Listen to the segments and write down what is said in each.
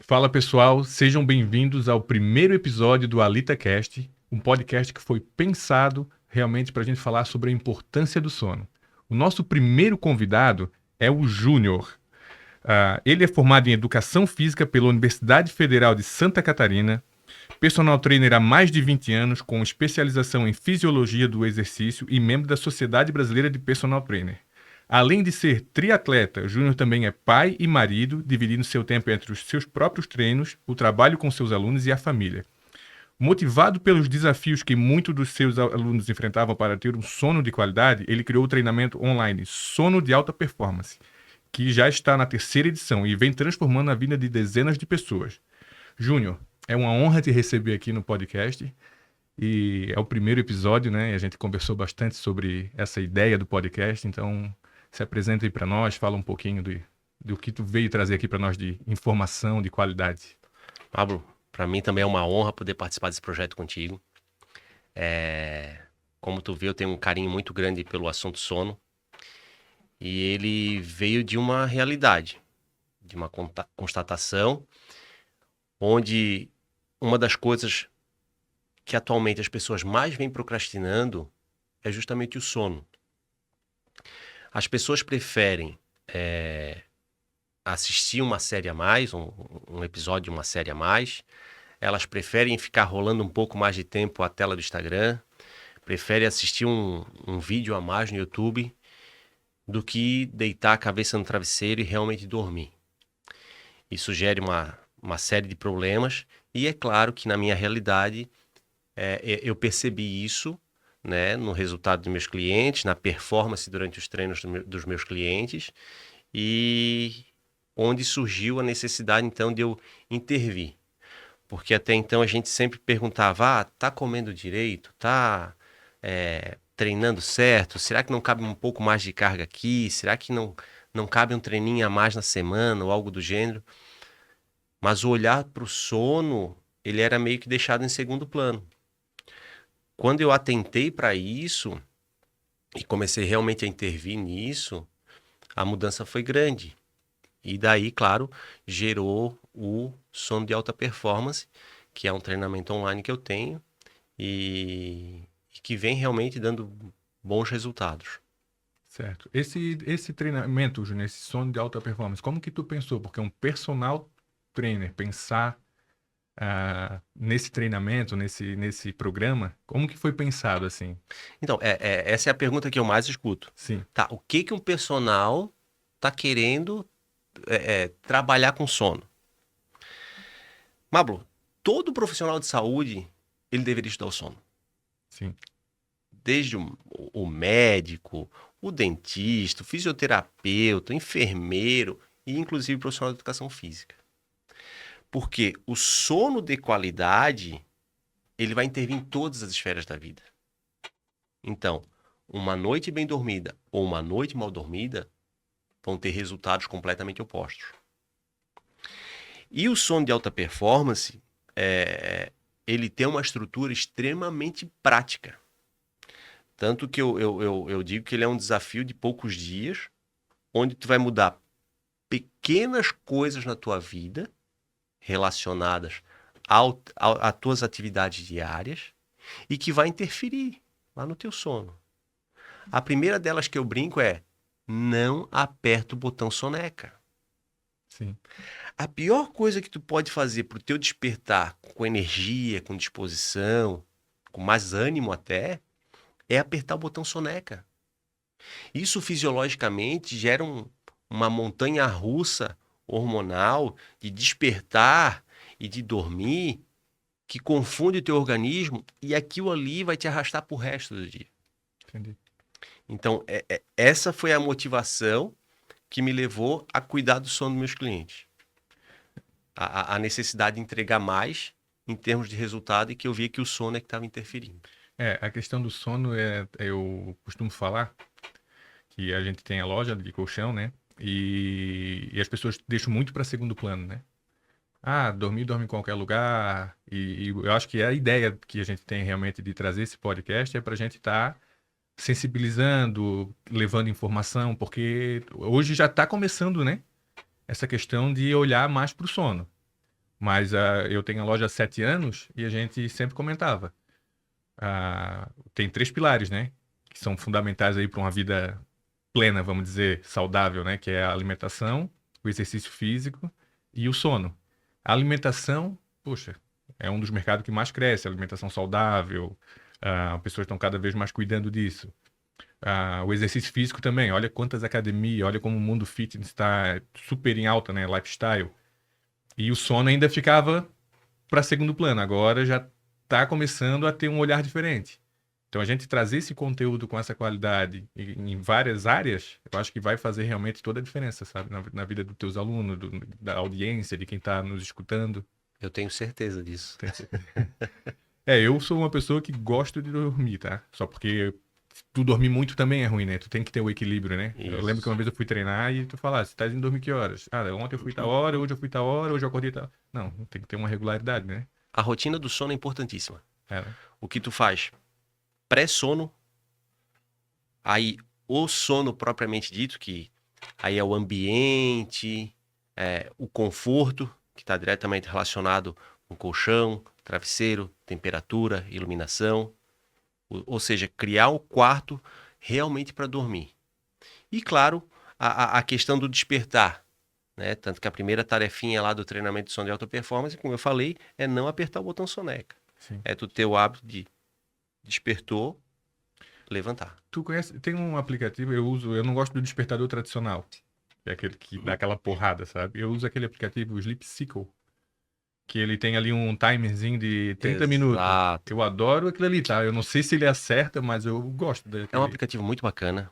Fala pessoal, sejam bem-vindos ao primeiro episódio do AlitaCast, um podcast que foi pensado realmente para a gente falar sobre a importância do sono. O nosso primeiro convidado é o Júnior. Ele é formado em Educação Física pela Universidade Federal de Santa Catarina, personal trainer há mais de 20 anos, com especialização em Fisiologia do Exercício e membro da Sociedade Brasileira de Personal Trainer. Além de ser triatleta, Júnior também é pai e marido, dividindo seu tempo entre os seus próprios treinos, o trabalho com seus alunos e a família. Motivado pelos desafios que muitos dos seus alunos enfrentavam para ter um sono de qualidade, ele criou o treinamento online Sono de Alta Performance, que já está na terceira edição e vem transformando a vida de dezenas de pessoas. Júnior, é uma honra te receber aqui no podcast. E é o primeiro episódio, né? E a gente conversou bastante sobre essa ideia do podcast, então se apresenta aí para nós, fala um pouquinho do que tu veio trazer aqui para nós de informação, de qualidade. Pablo, para mim também é uma honra poder participar desse projeto contigo. Como tu vê, eu tenho um carinho muito grande pelo assunto sono. E ele veio de uma realidade, de uma constatação, onde uma das coisas que atualmente as pessoas mais vêm procrastinando é justamente o sono. As pessoas preferem assistir uma série a mais, um episódio de uma série a mais. Elas preferem ficar rolando um pouco mais de tempo a tela do Instagram, preferem assistir um vídeo a mais no YouTube, do que deitar a cabeça no travesseiro e realmente dormir. Isso gera uma série de problemas e é claro que na minha realidade eu percebi isso, né, no resultado dos meus clientes, na performance durante os treinos dos meus clientes e onde surgiu a necessidade então de eu intervir. Porque até então a gente sempre perguntava, tá comendo direito? Tá treinando certo? Será que não cabe um pouco mais de carga aqui? Será que não cabe um treininho a mais na semana ou algo do gênero? Mas o olhar para o sono, ele era meio que deixado em segundo plano. Quando eu atentei para isso e comecei realmente a intervir nisso, a mudança foi grande. E daí, claro, gerou o sono de alta performance, que é um treinamento online que eu tenho e que vem realmente dando bons resultados. Certo. Esse treinamento, Júnior, esse sono de alta performance, como que tu pensou? Porque um personal trainer pensar nesse treinamento, nesse programa, como que foi pensado assim? Então, essa é a pergunta que eu mais escuto. Sim. Tá, o que um personal tá querendo trabalhar com sono? Mablo, todo profissional de saúde, ele deveria estudar o sono. Sim. Desde o médico, o dentista, o fisioterapeuta, o enfermeiro e inclusive o profissional de educação física. Porque o sono de qualidade, ele vai intervir em todas as esferas da vida. Então, uma noite bem dormida ou uma noite mal dormida vão ter resultados completamente opostos. E o sono de alta performance, ele tem uma estrutura extremamente prática. Tanto que eu digo que ele é um desafio de poucos dias, onde tu vai mudar pequenas coisas na tua vida relacionadas às tuas atividades diárias e que vai interferir lá no teu sono. A primeira delas que eu brinco é: não aperta o botão soneca. Sim. A pior coisa que tu pode fazer para o teu despertar com energia, com disposição, com mais ânimo até, é apertar o botão soneca. Isso fisiologicamente gera uma montanha russa hormonal de despertar e de dormir que confunde o teu organismo e aquilo ali vai te arrastar pro resto do dia. Entendi. Então, essa foi a motivação que me levou a cuidar do sono dos meus clientes. A necessidade de entregar mais em termos de resultado e que eu via que o sono é que estava interferindo. A questão do sono eu costumo falar que a gente tem a loja de colchão, né? E as pessoas deixam muito para segundo plano, né? Dorme em qualquer lugar. E eu acho que a ideia que a gente tem realmente de trazer esse podcast é para a gente estar sensibilizando, levando informação, porque hoje já está começando, né? Essa questão de olhar mais para o sono. Mas eu tenho a loja há 7 anos e a gente sempre comentava. Tem 3 pilares, né? Que são fundamentais aí para uma vida plena, vamos dizer, saudável, né? Que é a alimentação, o exercício físico e o sono. A alimentação, poxa, é um dos mercados que mais cresce, a alimentação saudável, as pessoas estão cada vez mais cuidando disso. O exercício físico também, olha quantas academias, olha como o mundo fitness está super em alta, né? Lifestyle. E o sono ainda ficava para segundo plano, agora já está começando a ter um olhar diferente. Então, a gente trazer esse conteúdo com essa qualidade em várias áreas, eu acho que vai fazer realmente toda a diferença, sabe? Na vida dos teus alunos, da audiência, de quem está nos escutando. Eu tenho certeza disso. Eu sou uma pessoa que gosto de dormir, tá? Só porque tu dormir muito também é ruim, né? Tu tem que ter o equilíbrio, né? Eu lembro que uma Isso. vez eu fui treinar e tu falasse, tá indo dormir que horas? Ontem eu fui tal hora, hoje eu fui tal hora, hoje eu acordei tal... Não, tem que ter uma regularidade, né? A rotina do sono é importantíssima. Né? O que tu faz pré-sono, aí o sono propriamente dito, que aí é o ambiente, o conforto, que está diretamente relacionado com colchão, travesseiro, temperatura, iluminação. Ou seja, criar um quarto realmente para dormir. E, claro, a questão do despertar. Né? Tanto que a primeira tarefinha lá do treinamento de sono de alta performance, como eu falei, é não apertar o botão soneca. Sim. É tu ter o hábito de despertou, levantar. Tu conhece, tem um aplicativo, eu não gosto do despertador tradicional, que é aquele que dá aquela porrada, sabe? Eu uso aquele aplicativo, o Sleep Cycle, que ele tem ali um timerzinho de 30 minutos. Exato. Eu adoro aquele ali, tá? Eu não sei se ele acerta, mas eu gosto É um daquele. aplicativo muito bacana.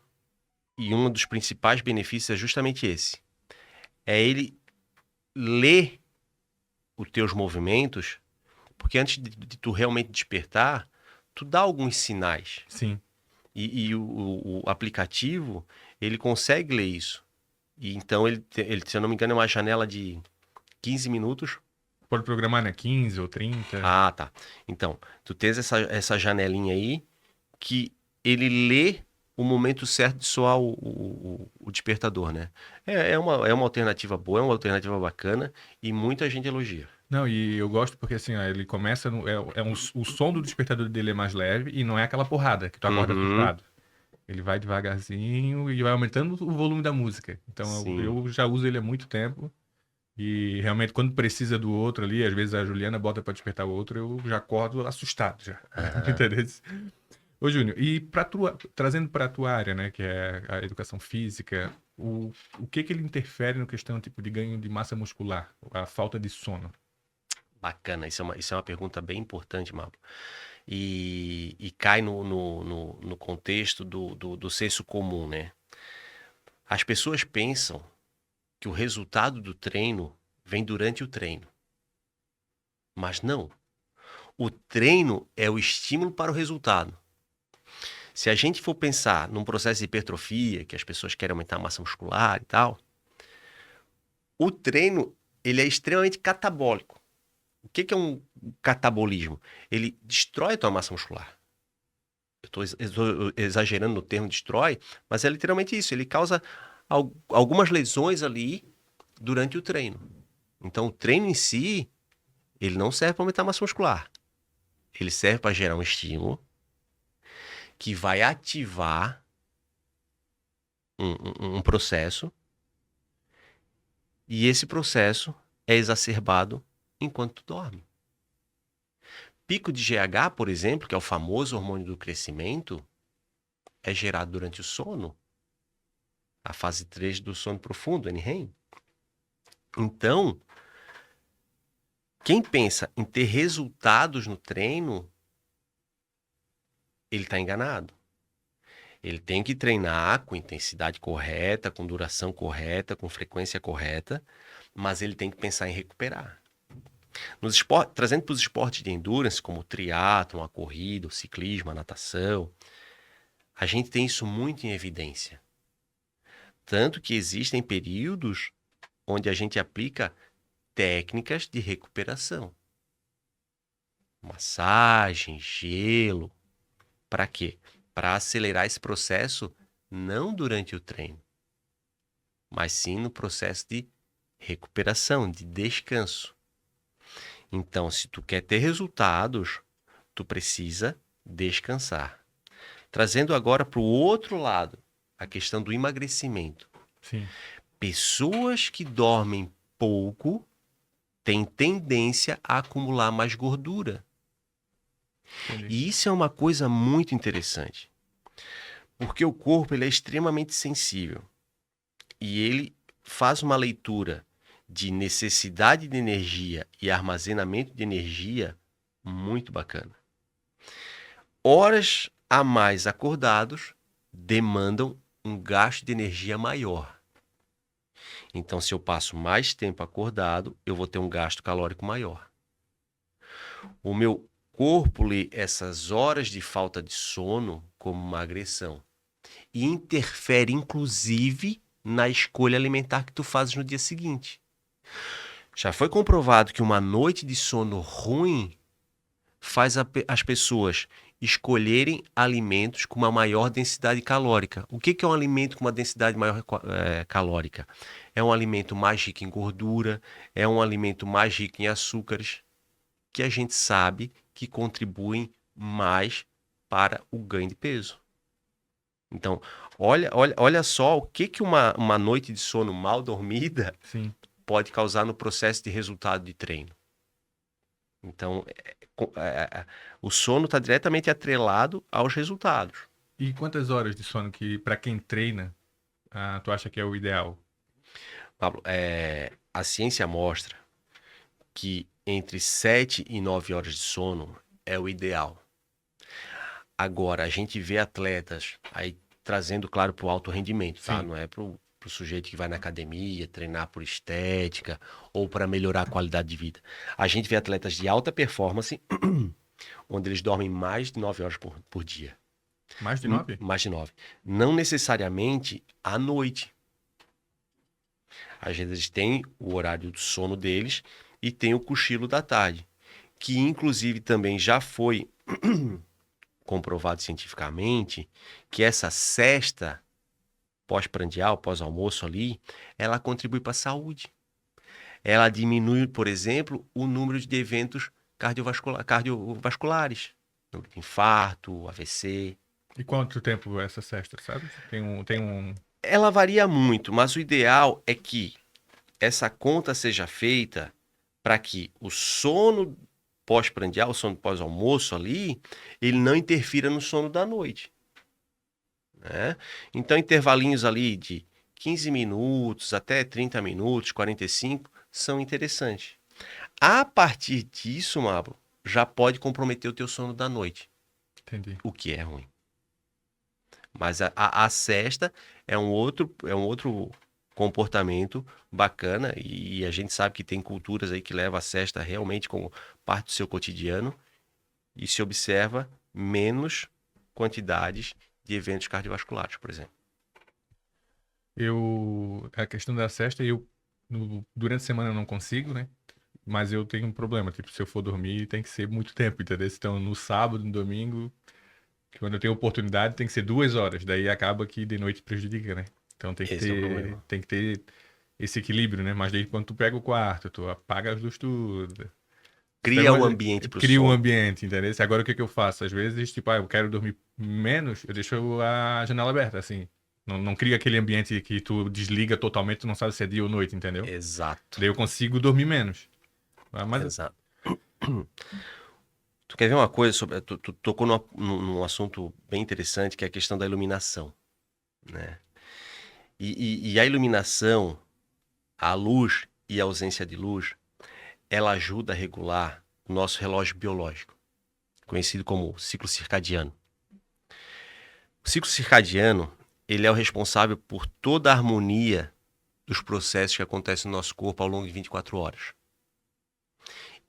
E um dos principais benefícios é justamente esse. É ele ler os teus movimentos, porque antes de tu realmente despertar, tu dá alguns sinais. Sim. E o aplicativo, ele consegue ler isso. E então, ele, se eu não me engano, é uma janela de 15 minutos. Pode programar, né? 15 ou 30. Ah, tá. Então, tu tens essa janelinha aí que ele lê o momento certo de soar o despertador, né? É uma alternativa boa, é uma alternativa bacana e muita gente elogia. Não, e eu gosto porque assim, ó, ele começa. O som do despertador dele é mais leve e não é aquela porrada que tu acorda Uhum, assustado. Ele vai devagarzinho e vai aumentando o volume da música. Então sim. eu já uso ele há muito tempo. E realmente, quando precisa do outro ali, às vezes a Juliana bota pra despertar o outro, eu já acordo assustado já. Aham. Entendeu? Ô, Júnior, e trazendo para a tua área, né, que é a educação física, o que ele interfere no questão tipo de ganho de massa muscular, a falta de sono? Bacana, isso é uma pergunta bem importante, Mabo. E cai no contexto do senso comum, né? As pessoas pensam que o resultado do treino vem durante o treino. Mas não. O treino é o estímulo para o resultado. Se a gente for pensar num processo de hipertrofia, que as pessoas querem aumentar a massa muscular e tal, o treino ele é extremamente catabólico. O que é um catabolismo? Ele destrói a tua massa muscular. Eu estou exagerando no termo destrói, mas é literalmente isso. Ele causa algumas lesões ali durante o treino. Então, o treino em si, ele não serve para aumentar a massa muscular. Ele serve para gerar um estímulo que vai ativar um processo, e esse processo é exacerbado enquanto tu dorme. Pico de GH, por exemplo, que é o famoso hormônio do crescimento, é gerado durante o sono, a fase 3 do sono profundo, NREM. Então, quem pensa em ter resultados no treino, ele está enganado. Ele tem que treinar com intensidade correta, com duração correta, com frequência correta, mas ele tem que pensar em recuperar. Trazendo para os esportes de endurance, como o triatlon, a corrida, o ciclismo, a natação, a gente tem isso muito em evidência. Tanto que existem períodos onde a gente aplica técnicas de recuperação. Massagem, gelo. Para quê? Para acelerar esse processo não durante o treino, mas sim no processo de recuperação, de descanso. Então, se tu quer ter resultados, tu precisa descansar. Trazendo agora para o outro lado, a questão do emagrecimento. Sim. Pessoas que dormem pouco têm tendência a acumular mais gordura. Entendi. E isso é uma coisa muito interessante, porque o corpo ele é extremamente sensível e ele faz uma leitura de necessidade de energia e armazenamento de energia muito bacana. Horas a mais acordados demandam um gasto de energia maior. Então, se eu passo mais tempo acordado, eu vou ter um gasto calórico maior. O meu corpo lê essas horas de falta de sono como uma agressão e interfere, inclusive, na escolha alimentar que tu fazes no dia seguinte. Já foi comprovado que uma noite de sono ruim faz as pessoas escolherem alimentos com uma maior densidade calórica. O que é um alimento com uma densidade maior calórica? É um alimento mais rico em gordura, é um alimento mais rico em açúcares, que a gente sabe que contribuem mais para o ganho de peso. Então, olha só o que uma noite de sono mal dormida Sim. pode causar no processo de resultado de treino. Então, o sono está diretamente atrelado aos resultados. E quantas horas de sono que, para quem treina, tu acha que é o ideal? Pablo, a ciência mostra que entre 7 e 9 horas de sono é o ideal. Agora, a gente vê atletas aí trazendo, claro, para o alto rendimento, tá? Sim. Não é para o sujeito que vai na academia, treinar por estética ou para melhorar a qualidade de vida. A gente vê atletas de alta performance, onde eles dormem mais de 9 horas por dia. Mais de 9? Mais de 9. Não necessariamente à noite. Às vezes eles têm o horário do sono deles e tem o cochilo da tarde, que inclusive também já foi comprovado cientificamente que essa sesta pós-prandial, pós-almoço ali, ela contribui para a saúde. Ela diminui, por exemplo, o número de eventos cardiovasculares, número de infarto, AVC. E quanto tempo essa sesta, sabe? Tem um... Ela varia muito, mas o ideal é que essa conta seja feita para que o sono pós-prandial, o sono pós-almoço ali, ele não interfira no sono da noite. Né? Então, intervalinhos ali de 15 minutos até 30 minutos, 45, são interessantes. A partir disso, Mabro, já pode comprometer o teu sono da noite. Entendi. O que é ruim. Mas a sesta é um outro comportamento bacana e a gente sabe que tem culturas aí que levam a sesta realmente como parte do seu cotidiano e se observa menos quantidades de eventos cardiovasculares, por exemplo. A questão da sesta, durante a semana eu não consigo, né? Mas eu tenho um problema, tipo, se eu for dormir tem que ser muito tempo, entendeu? Então, no sábado, no domingo, quando eu tenho oportunidade, tem que ser 2 horas, daí acaba que de noite prejudica, né? Então Esse é o problema. tem que ter esse equilíbrio, né? Mas daí quando tu pega o quarto, tu apaga as luzes tudo. Cria um ambiente para o Cria um sono. ambiente, entendeu? Agora o que eu faço? Às vezes, tipo, eu quero dormir menos, eu deixo a janela aberta, assim. Não cria aquele ambiente que tu desliga totalmente, tu não sabe se é dia ou noite, entendeu? Exato. Daí eu consigo dormir menos. Mas Exato. Tu quer ver uma coisa sobre. Tu tocou num assunto bem interessante, que é a questão da iluminação. Né? E a iluminação, a luz e a ausência de luz, ela ajuda a regular o nosso relógio biológico, conhecido como ciclo circadiano. O ciclo circadiano, ele é o responsável por toda a harmonia dos processos que acontecem no nosso corpo ao longo de 24 horas.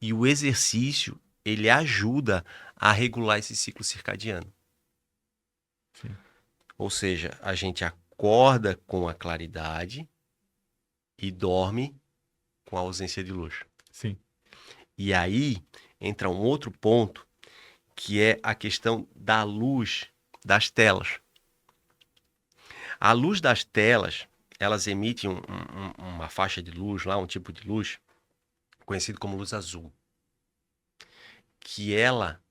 E o exercício, ele ajuda a regular esse ciclo circadiano. Sim. Ou seja, a gente acorda com a claridade e dorme com a ausência de luz. Sim. E aí entra um outro ponto, que é a questão da luz das telas. A luz das telas, elas emitem uma faixa de luz lá, um tipo de luz, conhecido como luz azul. que ela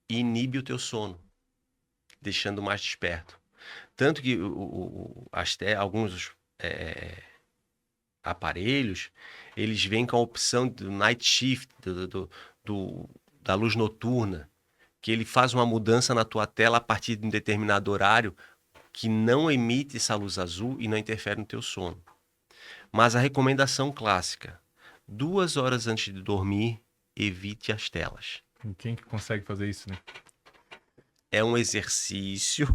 inibe o teu sono, deixando mais desperto. Tanto que alguns aparelhos, eles vêm com a opção do night shift, da luz noturna, que ele faz uma mudança na tua tela a partir de um determinado horário que não emite essa luz azul e não interfere no teu sono. Mas a recomendação clássica, 2 horas antes de dormir, evite as telas. E quem que consegue fazer isso, né? É um exercício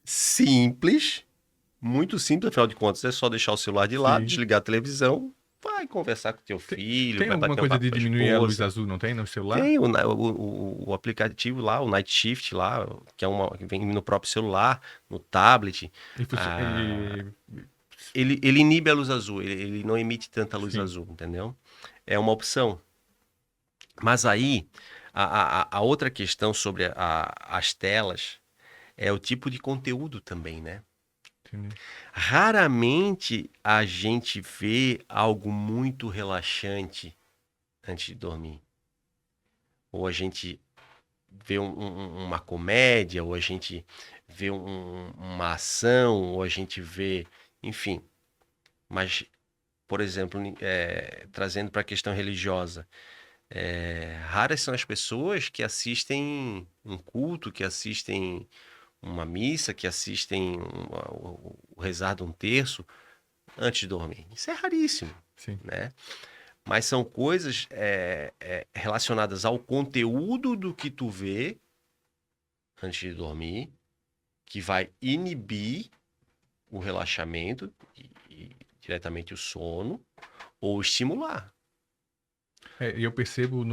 simples, muito simples, afinal de contas, é só deixar o celular de lado, Sim. desligar a televisão, vai conversar com teu filho, Tem vai alguma bater um coisa papo de com a diminuir a luz esposa. azul, não tem, no celular? Tem o aplicativo lá, o Night Shift lá, que vem no próprio celular, no tablet. Ele inibe a luz azul, ele não emite tanta luz Sim. azul, entendeu? É uma opção. Mas aí, a outra questão sobre as telas é o tipo de conteúdo também, né? Entendi. Raramente a gente vê algo muito relaxante antes de dormir. Ou a gente vê uma comédia, ou a gente vê uma ação, ou a gente vê, enfim. Mas, por exemplo, trazendo para a questão religiosa, raras são as pessoas que assistem um culto, que assistem uma missa, que assistem o rezar de um terço antes de dormir. Isso é raríssimo, Sim. né? Mas são coisas relacionadas ao conteúdo do que tu vê antes de dormir, que vai inibir o relaxamento e diretamente o sono, ou estimular. E eu percebo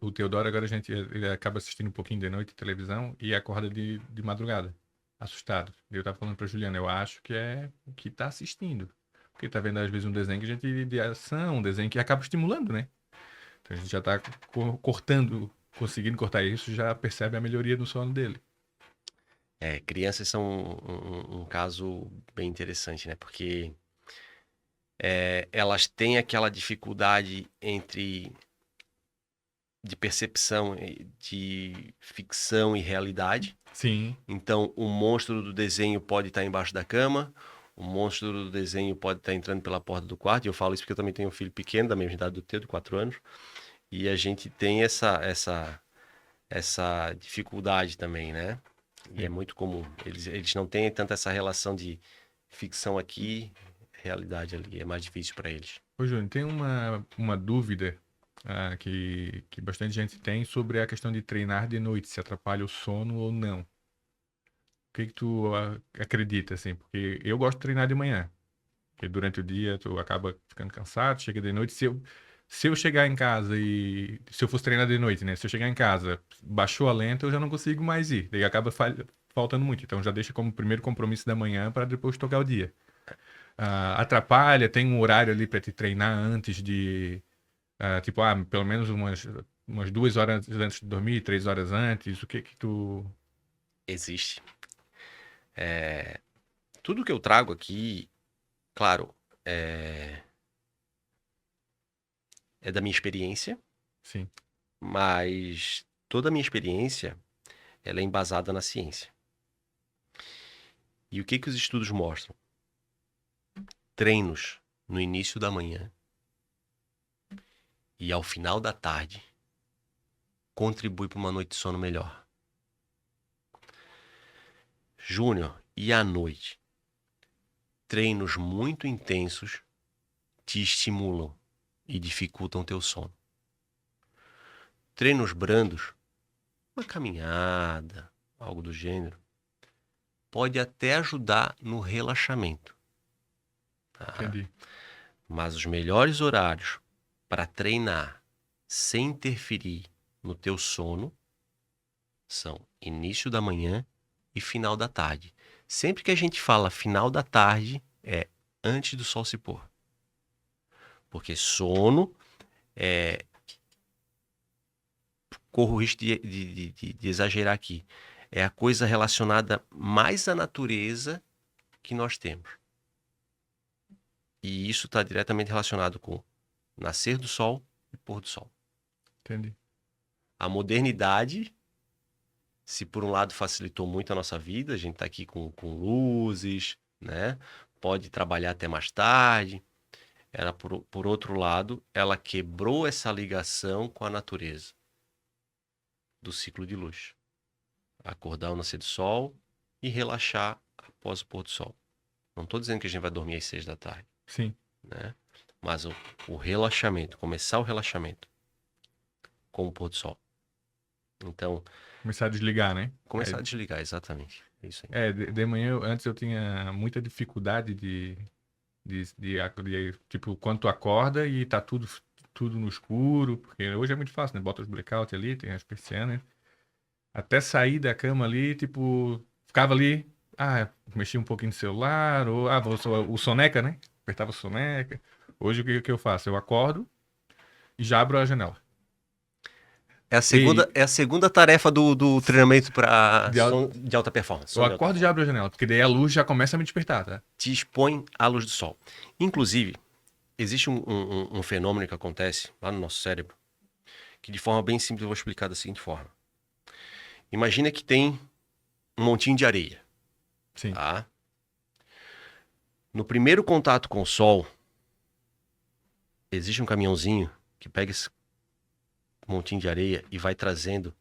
o Teodoro, agora ele acaba assistindo um pouquinho de noite televisão e acorda de madrugada, assustado. Eu tava falando pra Juliana, eu acho que é o que tá assistindo. Porque tá vendo às vezes um desenho que a gente de ação, um desenho que acaba estimulando, né? Então a gente já tá cortando, conseguindo cortar isso, já percebe a melhoria no sono dele. Crianças são um caso bem interessante, né? Porque elas têm aquela dificuldade de percepção de ficção e realidade. Sim. Então, o monstro do desenho pode estar embaixo da cama, o monstro do desenho pode estar entrando pela porta do quarto. E eu falo isso porque eu também tenho um filho pequeno, da mesma idade do teu, de 4 anos. E a gente tem essa dificuldade também, né? E é muito comum. Eles não têm tanto essa relação de ficção aqui, realidade ali. É mais difícil para eles. Ô, Júnior, tem uma dúvida que bastante gente tem sobre a questão de treinar de noite, se atrapalha o sono ou não. O que tu acredita, assim? Porque eu gosto de treinar de manhã. Porque durante o dia tu acaba ficando cansado, chega de noite. Se eu chegar em casa e... Se eu fosse treinar de noite, né? Se eu chegar em casa, baixou a lenta, eu já não consigo mais ir. Daí acaba faltando muito. Então já deixa como primeiro compromisso da manhã para depois tocar o dia. Atrapalha, tem um horário ali para te treinar antes de... tipo, pelo menos umas 2 horas antes de dormir, 3 horas antes. O que que tu... Existe. Tudo que eu trago aqui, claro, é da minha experiência, Sim, mas toda a minha experiência ela é embasada na ciência. E o que os estudos mostram? Treinos no início da manhã e ao final da tarde contribui para uma noite de sono melhor. Júnior, e à noite? Treinos muito intensos te estimulam e dificultam teu sono. Treinos brandos, uma caminhada, algo do gênero, pode até ajudar no relaxamento. entendi. Mas os melhores horários para treinar sem interferir no teu sono são início da manhã e final da tarde. Sempre que a gente fala final da tarde, é antes do sol se pôr. Porque sono corro o risco de exagerar aqui. É a coisa relacionada mais à natureza que nós temos. E isso está diretamente relacionado com nascer do sol e pôr do sol. Entendi. A modernidade, se por um lado facilitou muito a nossa vida, a gente tá aqui com luzes, né? Pode trabalhar até mais tarde. Ela, por outro lado, ela quebrou essa ligação com a natureza do ciclo de luz. Acordar ao nascer do sol e relaxar após o pôr do sol. Não estou dizendo que a gente vai dormir às 6 da tarde, Sim. né? Mas o relaxamento, começar o relaxamento com o pôr do sol. Então, Começar a desligar, né? começar a desligar, exatamente. É isso aí. De manhã, antes eu tinha muita dificuldade tipo, quando tu acorda e tá tudo no escuro, porque hoje é muito fácil, né? Bota os blackout ali, tem as persianas. Até sair da cama ali, tipo, ficava ali, mexia um pouquinho no celular, ou, o soneca, né? Apertava o soneca. Hoje o que eu faço? Eu acordo e já abro a janela. É a segunda tarefa do treinamento para De al- som de alta performance. Eu som de alta acordo e já abro a janela, porque daí a luz já começa a me despertar, tá? te expõe à luz do sol. Inclusive, existe um fenômeno que acontece lá no nosso cérebro, que de forma bem simples eu vou explicar da seguinte forma. Imagina que tem um montinho de areia, Sim. tá? No primeiro contato com o sol, existe um caminhãozinho que pega esse montinho de areia e vai trazendo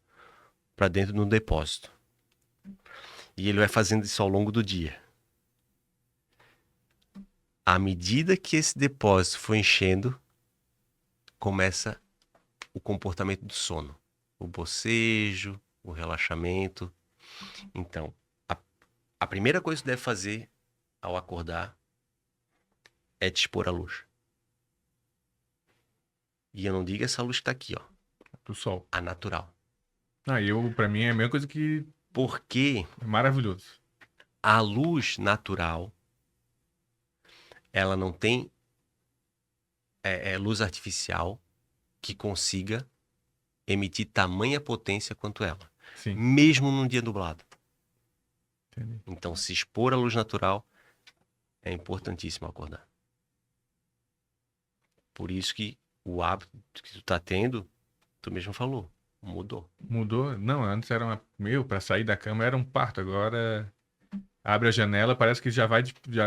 para dentro de um depósito. E ele vai fazendo isso ao longo do dia. À medida que esse depósito for enchendo, começa o comportamento do sono. O bocejo, o relaxamento. Então, a primeira coisa que você deve fazer ao acordar é te expor à luz. E eu não digo essa luz que tá aqui, ó. Do sol. A natural. Pra mim é a mesma coisa que Porque é maravilhoso. a luz natural, ela não tem luz artificial que consiga emitir tamanha potência quanto ela. Sim, Mesmo num dia nublado. entendi. Então, se expor à luz natural é importantíssimo acordar. Por isso que o hábito que tu tá tendo, tu mesmo falou, mudou. Mudou? Não, antes era pra sair da cama era um parto, agora abre a janela, parece que já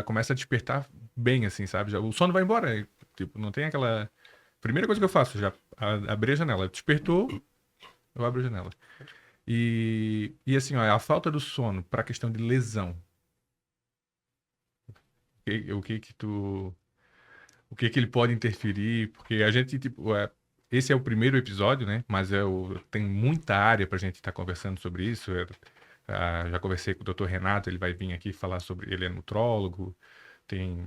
começa a despertar bem, assim, sabe? O sono vai embora, tipo, não tem aquela... Primeira coisa que eu faço, já abrir a janela. Despertou, eu abro a janela. E assim, ó, a falta do sono pra questão de lesão. O que que tu... O que que ele pode interferir? Porque a gente, tipo, esse é o primeiro episódio, né? Mas tem muita área pra gente estar conversando sobre isso. Já conversei com o Dr. Renato, ele vai vir aqui falar sobre... Ele é nutrólogo.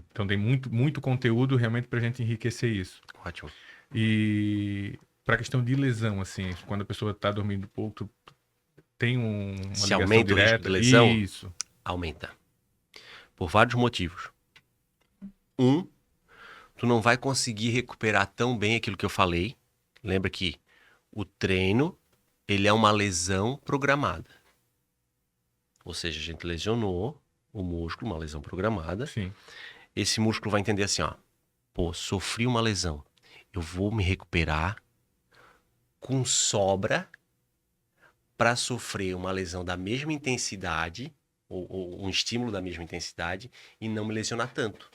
Então tem muito conteúdo realmente pra gente enriquecer isso. Ótimo. E para a questão de lesão, assim, quando a pessoa está dormindo pouco, tem uma Se ligação aumenta o risco direta. de lesão, Isso. aumenta. Por vários motivos. Tu não vai conseguir recuperar tão bem aquilo que eu falei. Lembra que o treino, ele é uma lesão programada. Ou seja, a gente lesionou o músculo, uma lesão programada. Sim. Esse músculo vai entender assim, ó. Pô, sofri uma lesão. Eu vou me recuperar com sobra para sofrer uma lesão da mesma intensidade, ou um estímulo da mesma intensidade, e não me lesionar tanto.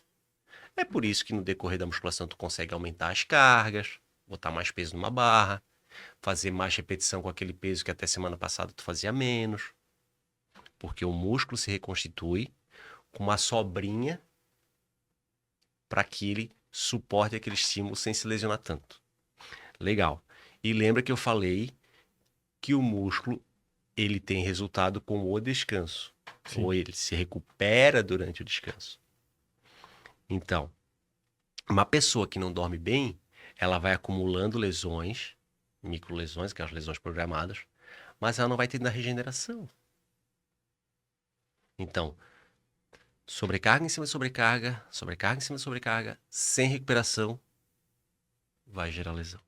É por isso que no decorrer da musculação tu consegue aumentar as cargas, botar mais peso numa barra, fazer mais repetição com aquele peso que até semana passada tu fazia menos. Porque o músculo se reconstitui com uma sobrinha para que ele suporte aquele estímulo sem se lesionar tanto. Legal. E lembra que eu falei que o músculo ele tem resultado com o descanso. Sim. Ou ele se recupera durante o descanso. Então, uma pessoa que não dorme bem, ela vai acumulando lesões, microlesões, que são as lesões programadas, mas ela não vai tendo a regeneração. Então, sobrecarga em cima de sobrecarga, sobrecarga em cima de sobrecarga, sem recuperação, vai gerar lesão.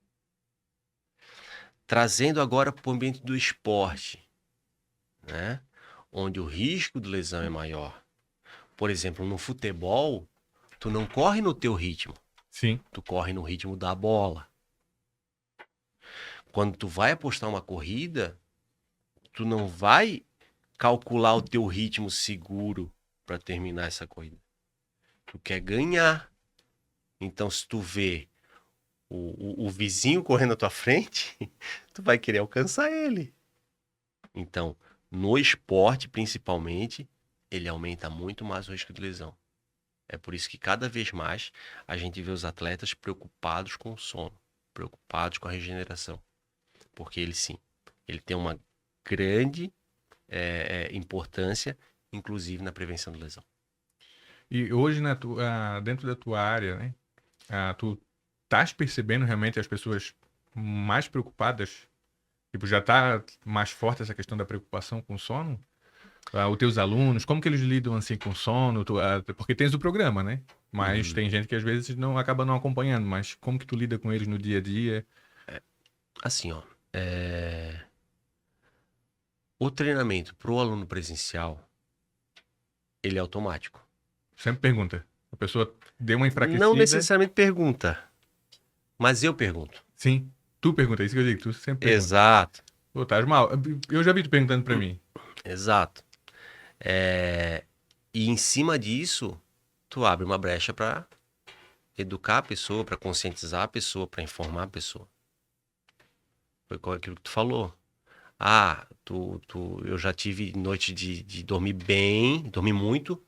Trazendo agora para o ambiente do esporte, né? Onde o risco de lesão é maior. Por exemplo, no futebol, tu não corre no teu ritmo. Sim. Tu corre no ritmo da bola. Quando tu vai apostar uma corrida, tu não vai calcular o teu ritmo seguro para terminar essa corrida. Tu quer ganhar. Então, se tu vê o vizinho correndo à tua frente, tu vai querer alcançar ele. Então, no esporte, principalmente, ele aumenta muito mais o risco de lesão. É por isso que cada vez mais a gente vê os atletas preocupados com o sono, preocupados com a regeneração. Porque ele tem uma grande importância, inclusive na prevenção de lesão. E hoje, dentro da tua área, né? Tu estás percebendo realmente as pessoas mais preocupadas? Tipo, já tá mais forte essa questão da preocupação com o sono? Os teus alunos, como que eles lidam assim com o sono? Porque tens o programa, né? Mas tem gente que às vezes acaba não acompanhando. Mas como que tu lida com eles no dia a dia? Assim, ó. O treinamento para o aluno presencial, ele é automático. Sempre pergunta. A pessoa deu uma enfraquecida. Não necessariamente pergunta, mas eu pergunto. Sim, tu pergunta, é isso que eu digo, tu sempre pergunta. Exato. Pô, tá mal. Eu já vi tu perguntando pra mim. Exato. E em cima disso, tu abre uma brecha para educar a pessoa, para conscientizar a pessoa, para informar a pessoa. Foi aquilo que tu falou. Eu já tive noite de dormir bem, dormir muito,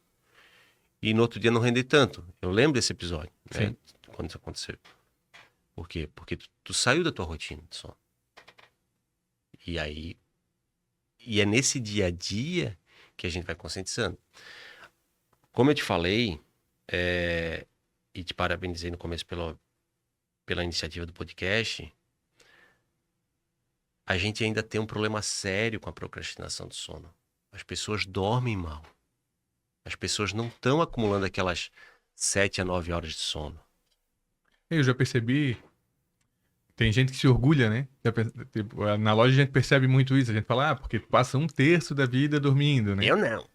e no outro dia não render tanto. Eu lembro desse episódio, né? Quando isso aconteceu. Por quê? Porque tu saiu da tua rotina de sono. E é nesse dia a dia que a gente vai conscientizando. Como eu te falei, e te parabenizei no começo pela iniciativa do podcast, a gente ainda tem um problema sério com a procrastinação do sono. As pessoas dormem mal. As pessoas não estão acumulando aquelas 7 a 9 horas de sono. Eu já percebi. Tem gente que se orgulha, né? Tipo, na loja a gente percebe muito isso. A gente fala, porque passa 1/3 da vida dormindo, né? Eu não.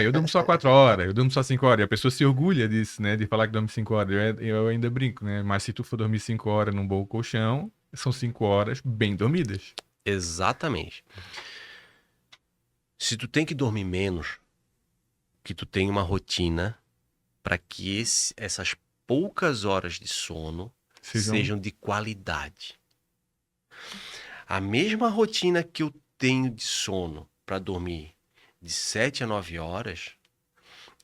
Eu durmo só 4 horas, eu durmo só 5 horas. E a pessoa se orgulha disso, né? De falar que dorme 5 horas. Eu ainda brinco, né? Mas se tu for dormir 5 horas num bom colchão, são 5 horas bem dormidas. Exatamente. Se tu tem que dormir menos, que tu tem uma rotina para que essas poucas horas de sono sejam de qualidade. A mesma rotina que eu tenho de sono para dormir de 7 a 9 horas,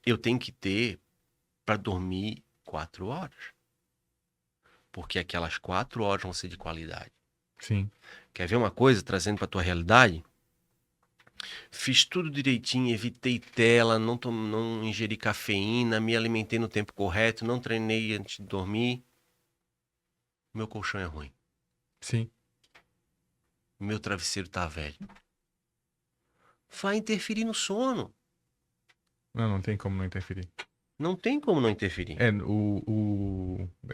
eu tenho que ter para dormir 4 horas. Porque aquelas 4 horas vão ser de qualidade. Sim. Quer ver uma coisa, trazendo para tua realidade? Fiz tudo direitinho, evitei tela, não ingeri cafeína, me alimentei no tempo correto, não treinei antes de dormir. Meu colchão é ruim. Sim. Meu travesseiro tá velho. Vai interferir no sono. Não tem como não interferir. Não tem como não interferir.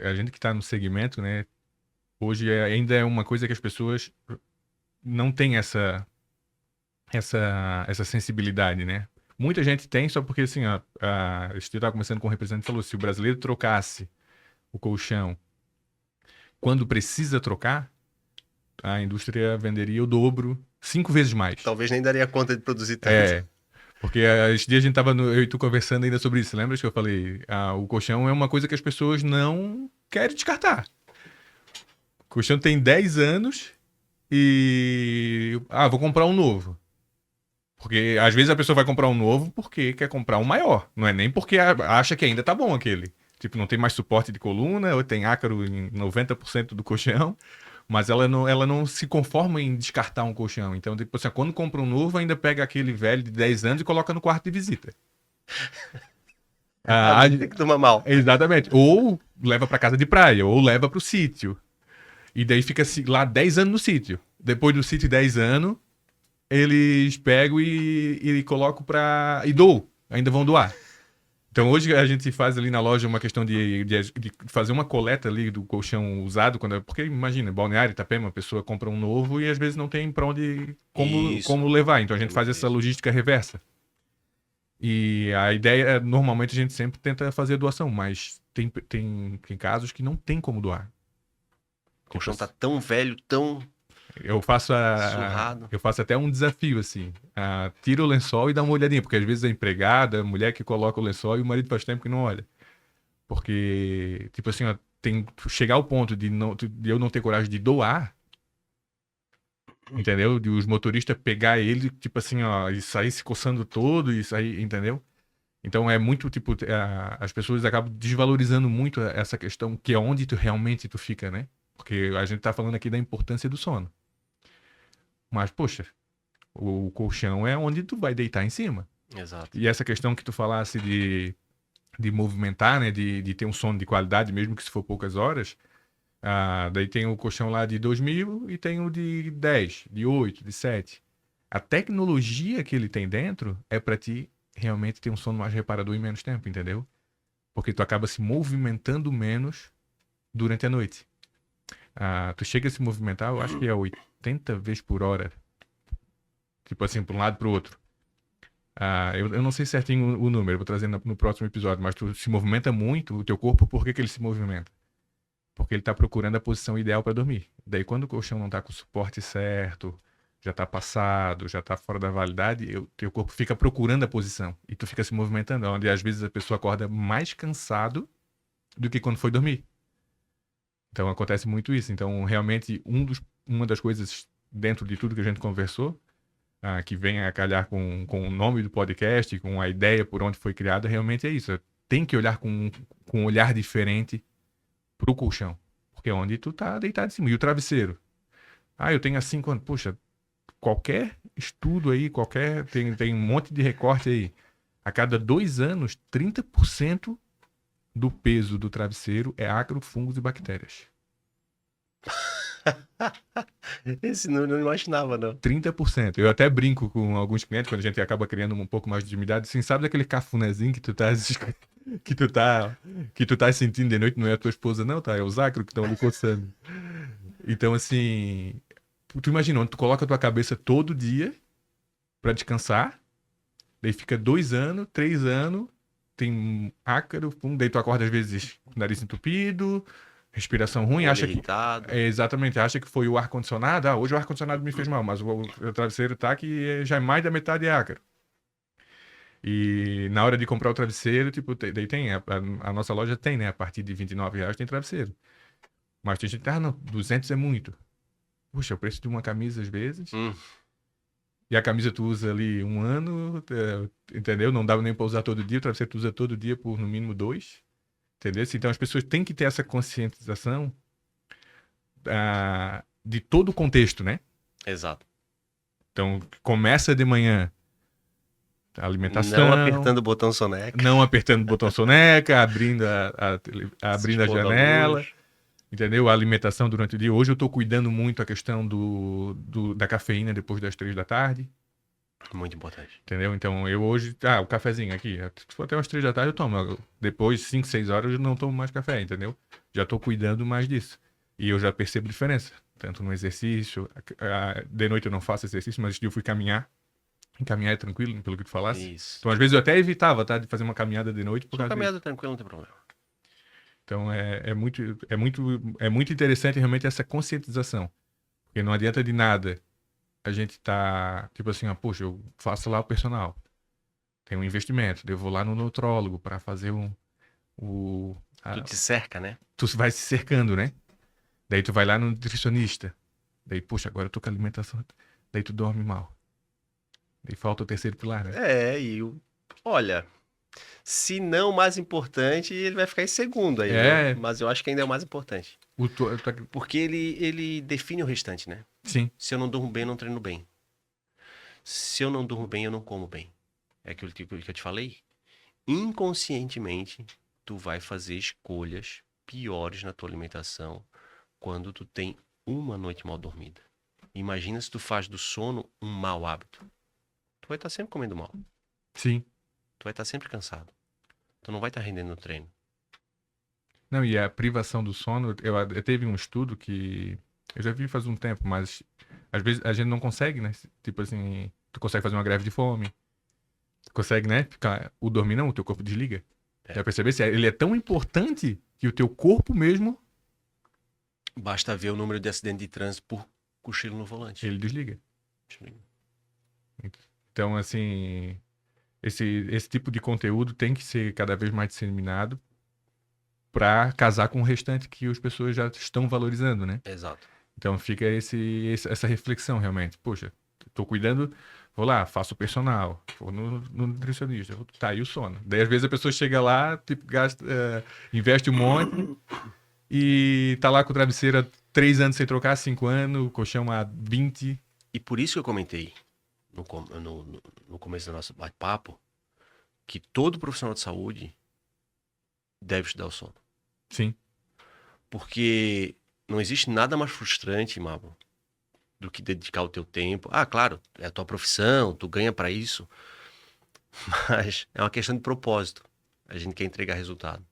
A gente que tá no segmento, né? Hoje ainda é uma coisa que as pessoas não têm essa sensibilidade, né? Muita gente tem, só porque assim, eu estava conversando com um representante e falou, se o brasileiro trocasse o colchão quando precisa trocar, a indústria venderia o dobro, 5 vezes mais. Talvez nem daria conta de produzir tanto. Porque esse dia a gente tava, eu e tu conversando ainda sobre isso, lembra que eu falei? O colchão é uma coisa que as pessoas não querem descartar. O colchão tem 10 anos e... vou comprar um novo. Porque às vezes a pessoa vai comprar um novo porque quer comprar um maior. Não é nem porque acha que ainda tá bom aquele. Tipo, não tem mais suporte de coluna, ou tem ácaro em 90% do colchão, mas ela não se conforma em descartar um colchão. Então, tipo assim, quando compra um novo, ainda pega aquele velho de 10 anos e coloca no quarto de visita. Tem que tomar mal. Exatamente. Ou leva pra casa de praia, ou leva pro sítio. E daí fica lá 10 anos no sítio. Depois do sítio 10 anos, eles pegam e colocam e doam. Ainda vão doar. Então hoje a gente faz ali na loja uma questão de fazer uma coleta ali do colchão usado, porque imagina, Balneário, Itapema, a pessoa compra um novo e às vezes não tem pra onde, como levar. Então a gente faz essa logística reversa. E a ideia, normalmente a gente sempre tenta fazer doação, mas tem casos que não tem como doar. O colchão tá tão velho, tão... Surrado. Eu faço até um desafio, assim. Tira o lençol e dá uma olhadinha, porque às vezes a empregada, a mulher que coloca o lençol e o marido faz tempo que não olha. Porque, tipo assim, ó, tem chegar ao ponto de eu não ter coragem de doar, entendeu? De os motoristas pegar ele, tipo assim, ó, e sair se coçando todo e sair, entendeu? Então é muito, tipo, as pessoas acabam desvalorizando muito essa questão, que é onde tu realmente tu fica, né? Porque a gente tá falando aqui da importância do sono. Mas, poxa, o colchão é onde tu vai deitar em cima. Exato. E essa questão que tu falasse de movimentar, né? De ter um sono de qualidade, mesmo que se for poucas horas. Daí tem o colchão lá de 2.000 e tem o de 10, de 8, de 7. A tecnologia que ele tem dentro é para ti realmente ter um sono mais reparador em menos tempo, entendeu? Porque tu acaba se movimentando menos durante a noite. Tu chega a se movimentar, eu acho que é 80 vezes por hora. Tipo assim, para um lado e para o outro. Eu não sei certinho o número, eu vou trazer no próximo episódio, mas tu se movimenta muito, o teu corpo, por que ele se movimenta? Porque ele tá procurando a posição ideal para dormir. Daí quando o colchão não tá com o suporte certo, já tá passado, já tá fora da validade, teu corpo fica procurando a posição e tu fica se movimentando, onde às vezes a pessoa acorda mais cansado do que quando foi dormir. Então acontece muito isso. Então realmente uma das coisas dentro de tudo que a gente conversou, que vem a calhar com o nome do podcast, com a ideia por onde foi criada, realmente é isso. Tem que olhar com um olhar diferente pro colchão. Porque é onde tu tá deitado em cima. E o travesseiro? Eu tenho assim quando. Poxa, qualquer estudo aí, tem um monte de recorte aí. A cada 2 anos, 30% do peso do travesseiro é ácaro, fungos e bactérias. Esse não imaginava, não. 30%. Eu até brinco com alguns clientes, quando a gente acaba criando um pouco mais de intimidade, assim, sabe daquele cafunézinho que tu tá que tu tá sentindo de noite, não é a tua esposa não, tá? É os ácaros que estão ali coçando. Então, assim, tu imagina, onde tu coloca a tua cabeça todo dia pra descansar, daí fica 2 anos, 3 anos, tem ácaro, daí tu acorda às vezes com o nariz entupido, respiração ruim, Olho acha que... irritado. exatamente, acha que foi o ar-condicionado, hoje o ar-condicionado me fez mal, mas o travesseiro tá que já é mais da metade é ácaro. E na hora de comprar o travesseiro, tipo, daí tem, a nossa loja tem, né, a partir de R$ 29 tem travesseiro. Mas tem gente que, não, 200 é muito. Puxa, o preço de uma camisa às vezes. E a camisa tu usa ali 1 ano, entendeu? Não dá nem pra usar todo dia, o travesseiro tu usa todo dia por no mínimo 2. Entendeu? Então as pessoas têm que ter essa conscientização de todo o contexto, né? Exato. Então começa de manhã a alimentação. Não apertando o botão soneca. Não apertando o botão soneca, abrindo a janela. Entendeu? A alimentação durante o dia. Hoje eu tô cuidando muito a questão da cafeína depois das 3 da tarde. Muito importante. Entendeu? Então eu hoje... o cafezinho aqui. Se for até umas 3 da tarde eu tomo. Depois, 5, 6 horas eu não tomo mais café, entendeu? Já tô cuidando mais disso. E eu já percebo diferença. Tanto no exercício. De noite eu não faço exercício, mas esse dia eu fui caminhar. Caminhar é tranquilo, pelo que tu falasse. Isso. Então às vezes eu até evitava, tá? De fazer uma caminhada de noite. Só caminhada tranquila, não tem problema. Então é muito interessante realmente essa conscientização. Porque não adianta de nada a gente tá, tipo assim, poxa, eu faço lá o personal. Tem um investimento, eu vou lá no nutrólogo para fazer Tu te cerca, né? Tu vai se cercando, né? Daí tu vai lá no nutricionista. Daí, poxa, agora eu tô com a alimentação. Daí tu dorme mal. Daí falta o terceiro pilar, né? Olha, se não o mais importante, ele vai ficar em segundo aí, É. viu? Mas eu acho que ainda é o mais importante. Porque ele define o restante, né? Sim. Se eu não durmo bem, eu não treino bem. Se eu não durmo bem, eu não como bem. É aquilo que eu te falei. Inconscientemente, tu vai fazer escolhas piores na tua alimentação quando tu tem uma noite mal dormida. Imagina se tu faz do sono um mau hábito. Tu vai estar sempre comendo mal. Sim. Tu vai estar sempre cansado. Tu não vai estar rendendo no treino. Não, e a privação do sono, eu teve um estudo que eu já vi faz um tempo, mas às vezes a gente não consegue, né? Tipo assim, tu consegue fazer uma greve de fome, tu consegue, né? O dormir não, o teu corpo desliga. Já percebeu? Ele é tão importante que o teu corpo mesmo... Basta ver o número de acidentes de trânsito por Cochilo no volante. ele desliga. Então, assim, esse tipo de conteúdo tem que ser cada vez mais disseminado para casar com o restante que as pessoas já estão valorizando, né? Exato. Então fica essa reflexão realmente. Poxa, tô cuidando, vou lá, faço o personal, vou no nutricionista, tá aí o sono. Daí às vezes a pessoa chega lá, tipo, gasta, investe um monte e tá lá com o travesseiro há 3 anos sem trocar, 5 anos, o colchão há 20. E por isso que eu comentei no começo do nosso bate-papo que todo profissional de saúde deve estudar o sono. Sim, Porque não existe nada mais frustrante, Mabo, do que dedicar o teu tempo. Ah, claro, é a tua profissão, tu ganha para isso. Mas é uma questão de propósito. A gente quer entregar resultado.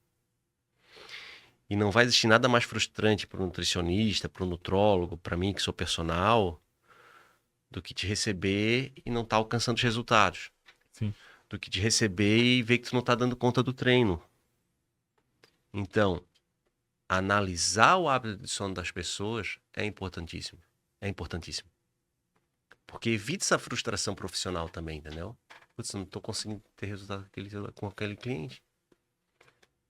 E não vai existir nada mais frustrante para o nutricionista, para o nutrólogo, para mim que sou personal, do que te receber e não estar alcançando os resultados. sim, Do que te receber e ver que tu não está dando conta do treino. Então, analisar o hábito de sono das pessoas é importantíssimo. É importantíssimo. Porque evita essa frustração profissional também, entendeu? Putz, não estou conseguindo ter resultado com aquele cliente.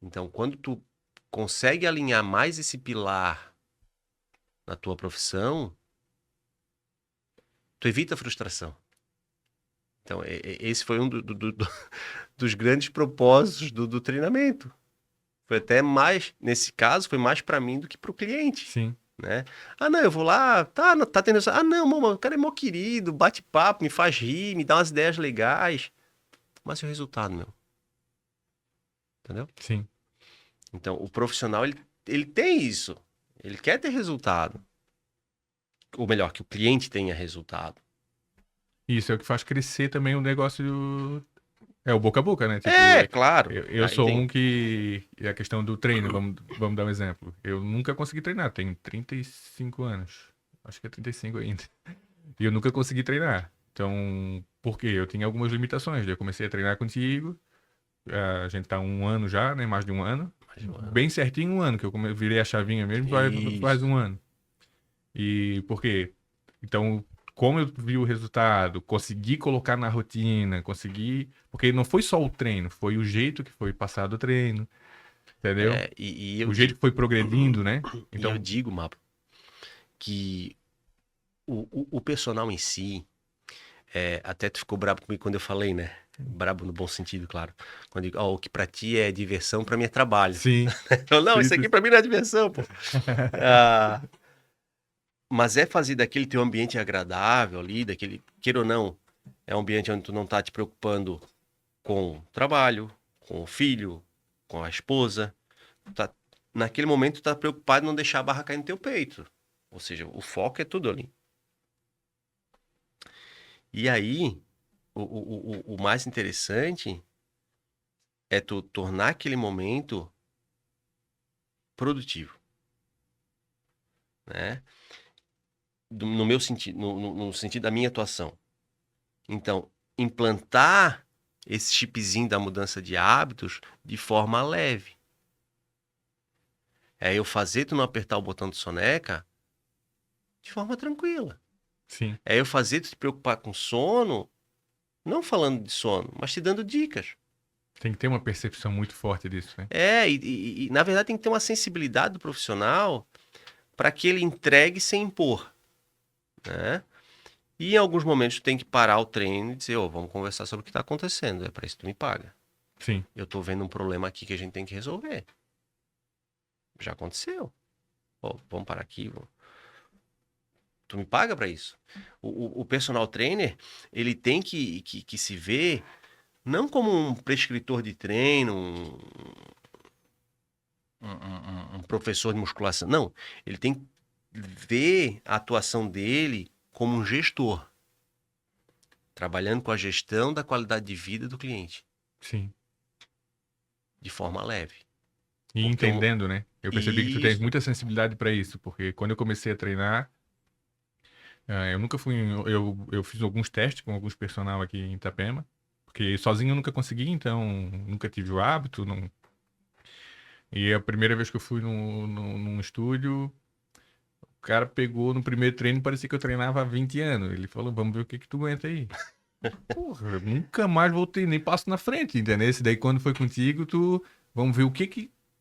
Então, quando tu consegue alinhar mais esse pilar na tua profissão, tu evita a frustração. Então, esse foi um dos grandes propósitos do treinamento. Foi até mais, nesse caso, foi mais para mim do que para o cliente. sim. Né? Ah, não, eu vou lá, tá tendo... Ah, não, mano, o cara é mó querido, bate papo, me faz rir, me dá umas ideias legais. Mas e o resultado, meu? Entendeu? Sim. Então, o profissional, ele tem isso. Ele quer ter resultado. Ou melhor, que o cliente tenha resultado. Isso é o que faz crescer também o negócio É o boca a boca, né? Tipo, Claro. eu sou um que... É a questão do treino, vamos dar um exemplo. Eu nunca consegui treinar, tenho 35 anos. Acho que é 35 ainda. E eu nunca consegui treinar. Então, por quê? Eu tinha algumas limitações. Eu comecei a treinar contigo, a gente tá há 1 ano já, né? Mais de 1 ano. Bem certinho 1 ano, que eu virei a chavinha mesmo, faz 1 ano. E por quê? Então, como eu vi o resultado, consegui colocar na rotina, consegui... Porque não foi só o treino, foi o jeito que foi passado o treino, entendeu? O jeito que foi progredindo, né? Então, eu digo, Mapa, que o personal em si, até tu ficou brabo comigo quando eu falei, né? Brabo no bom sentido, claro. Quando eu digo, o que pra ti é diversão, pra mim é trabalho. Sim. Não, Sim, isso aqui sim. pra mim não é diversão, pô. Mas é fazer daquele teu ambiente agradável ali, daquele, queira ou não, é um ambiente onde tu não tá te preocupando com o trabalho, com o filho, com a esposa. Naquele momento tu tá preocupado em não deixar a barra cair no teu peito. Ou seja, o foco é tudo ali. E aí, o mais interessante é tu tornar aquele momento produtivo, né? No meu sentido, no sentido da minha atuação. Então, implantar esse chipzinho da mudança de hábitos de forma leve. É eu fazer tu não apertar o botão de soneca de forma tranquila. Sim. É eu fazer tu te preocupar com sono, não falando de sono, mas te dando dicas. Tem que ter uma percepção muito forte disso, né? E na verdade tem que ter uma sensibilidade do profissional para que ele entregue sem impor, né? E em alguns momentos tu tem que parar o treino e dizer, vamos conversar sobre o que está acontecendo, é para isso que tu me paga. Sim. Eu tô vendo um problema aqui que a gente tem que resolver. Já aconteceu. Vamos parar aqui. Tu me paga para isso. O personal trainer, ele tem que se ver não como um prescritor de treino, um professor de musculação. Não, ele tem que ver a atuação dele como um gestor. Trabalhando com a gestão da qualidade de vida do cliente. Sim. De forma leve. E entendendo, né? Eu percebi que tu tens muita sensibilidade para isso, porque quando eu comecei a treinar, eu nunca fui... Eu fiz alguns testes com alguns personal aqui em Itapema, porque sozinho eu nunca consegui, então nunca tive o hábito. Não... E a primeira vez que eu fui num estúdio, cara pegou no primeiro treino, parecia que eu treinava há 20 anos. Ele falou, vamos ver o que que tu aguenta aí. Porra, eu nunca mais voltei, nem passo na frente, entendeu? Esse daí quando foi contigo, vamos ver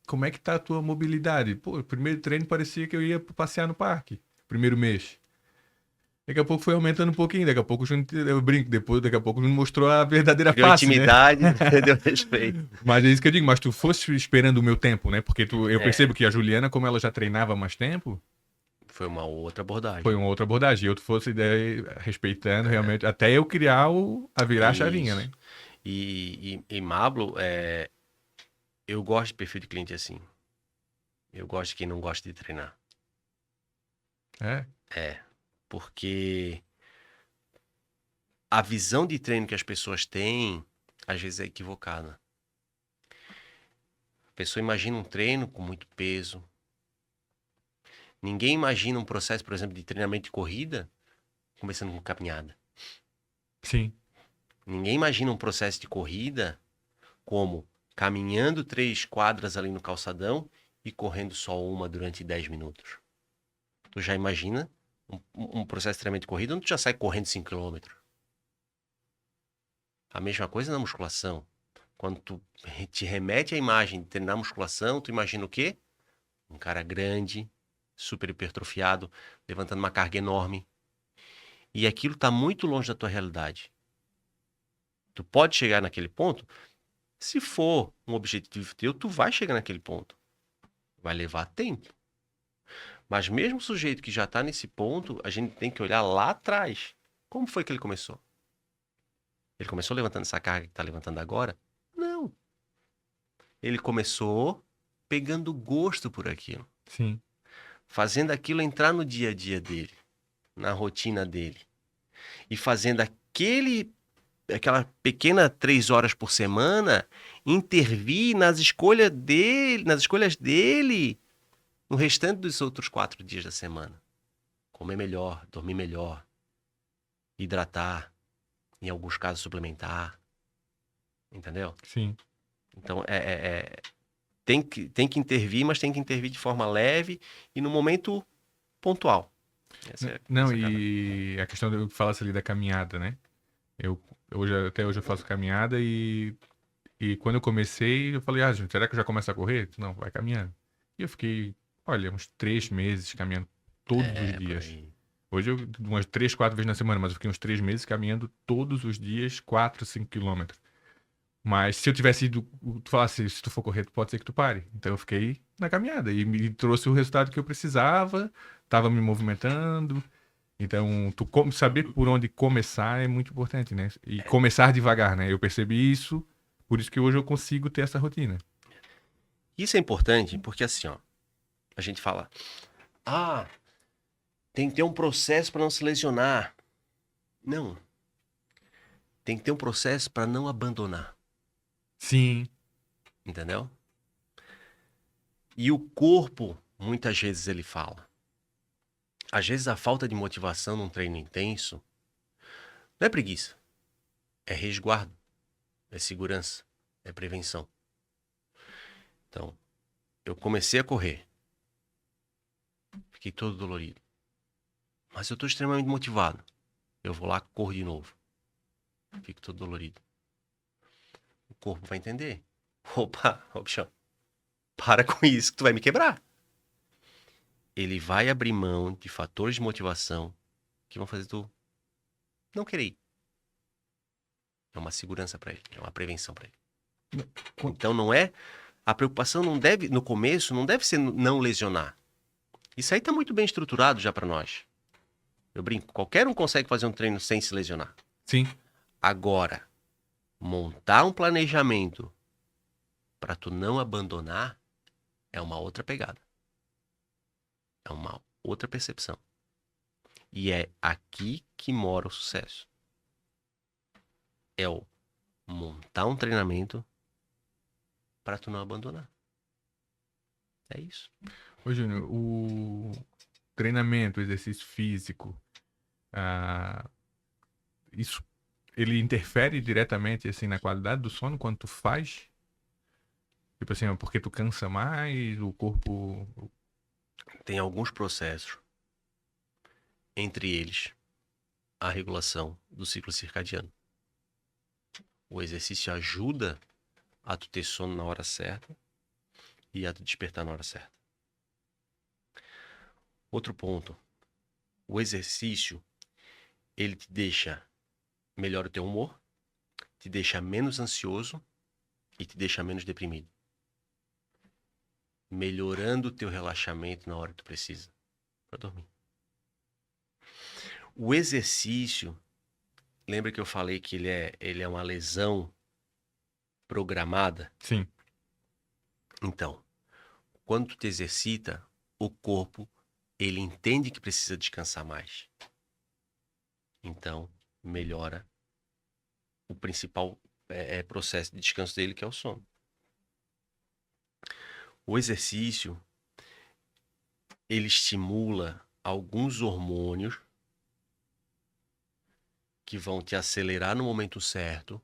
como é que tá a tua mobilidade. Pô, o primeiro treino parecia que eu ia passear no parque, primeiro mês. Daqui a pouco foi aumentando um pouquinho, daqui a pouco eu brinco, depois daqui a pouco não mostrou a verdadeira Criou face, né? intimidade, deu respeito. Mas é isso que eu digo, mas tu fosse esperando o meu tempo, né? Porque eu É, percebo que a Juliana, como ela já treinava há mais tempo, foi uma outra abordagem. foi uma outra abordagem. E eu fosse respeitando realmente, até eu criar a virar a chavinha, Isso. né? E Mablo, eu gosto de perfil de cliente assim. Eu gosto de quem não gosta de treinar. É, Porque a visão de treino que as pessoas têm, às vezes é equivocada. A pessoa imagina um treino com muito peso. Ninguém imagina um processo, por exemplo, de treinamento de corrida, começando com caminhada. sim, Ninguém imagina um processo de corrida como caminhando 3 quadras ali no calçadão e correndo só uma durante 10 minutos. Tu já imagina um processo de treinamento de corrida onde tu já sai correndo 5 km. A mesma coisa na musculação. Quando tu te remete à imagem de treinar musculação, tu imagina o quê? Um cara grande, super hipertrofiado, levantando uma carga enorme. E aquilo está muito longe da tua realidade. Tu pode chegar naquele ponto, se for um objetivo teu, tu vai chegar naquele ponto. Vai levar tempo. Mas mesmo o sujeito que já está nesse ponto, a gente tem que olhar lá atrás. Como foi que ele começou? Ele começou levantando essa carga que está levantando agora? Não. Ele começou pegando gosto por aquilo. sim, Fazendo aquilo entrar no dia a dia dele, na rotina dele. E fazendo aquela pequena 3 horas por semana intervir nas escolhas dele no restante dos outros 4 dias da semana. Comer melhor, dormir melhor, hidratar, em alguns casos suplementar. Entendeu? sim. Então, tem que intervir, mas tem que intervir de forma leve e no momento pontual. Não, essa é a cara. e a questão do que falasse ali da caminhada, né? Até hoje eu faço caminhada e quando eu comecei, eu falei, gente, será que eu já começo a correr? Não, vai caminhando. E eu fiquei, olha, uns 3 meses caminhando todos os Por dias. aí. Hoje eu, umas 3, 4 vezes na semana, mas eu fiquei uns 3 meses caminhando todos os dias, 4, 5 quilômetros. Mas se eu tivesse ido, tu falasse, se tu for correr, pode ser que tu pare. Então eu fiquei na caminhada e me trouxe o resultado que eu precisava, tava me movimentando. Então, saber por onde começar é muito importante, né? E começar devagar, né? Eu percebi isso, por isso que hoje eu consigo ter essa rotina. Isso é importante porque assim, ó, a gente fala, tem que ter um processo para não se lesionar. Não. Tem que ter um processo para não abandonar. Sim, Entendeu? E o corpo, muitas vezes ele fala. Às vezes a falta de motivação num treino intenso não é preguiça, é resguardo, é segurança, é prevenção. Então, eu comecei a correr, fiquei todo dolorido, mas eu estou extremamente motivado. Eu vou lá, corro de novo, fico todo dolorido. O corpo vai entender. Opa, bichão, para com isso que tu vai me quebrar. Ele vai abrir mão de fatores de motivação que vão fazer tu não querer ir. É uma segurança para ele, é uma prevenção para ele. Então não é, a preocupação não deve, no começo, não deve ser não lesionar. Isso aí tá muito bem estruturado já para nós. Eu brinco, qualquer um consegue fazer um treino sem se lesionar. sim. Agora, montar um planejamento para tu não abandonar é uma outra pegada. É uma outra percepção. E é aqui que mora o sucesso. É o montar um treinamento para tu não abandonar. É isso. Ô, Júnior, o treinamento, o exercício físico, ah, isso, ele interfere diretamente, assim, na qualidade do sono quando tu faz? Tipo assim, porque tu cansa mais, o corpo... Tem alguns processos entre eles a regulação do ciclo circadiano. O exercício ajuda a tu ter sono na hora certa e a tu despertar na hora certa. Outro ponto. O exercício, ele te deixa melhor o teu humor, te deixa menos ansioso e te deixa menos deprimido. Melhorando o teu relaxamento na hora que tu precisa para dormir. O exercício, lembra que eu falei que ele é uma lesão programada? Sim. Então, quando tu te exercita, o corpo, ele entende que precisa descansar mais. Então, melhora o principal processo de descanso dele, que é o sono. O exercício, ele estimula alguns hormônios que vão te acelerar no momento certo,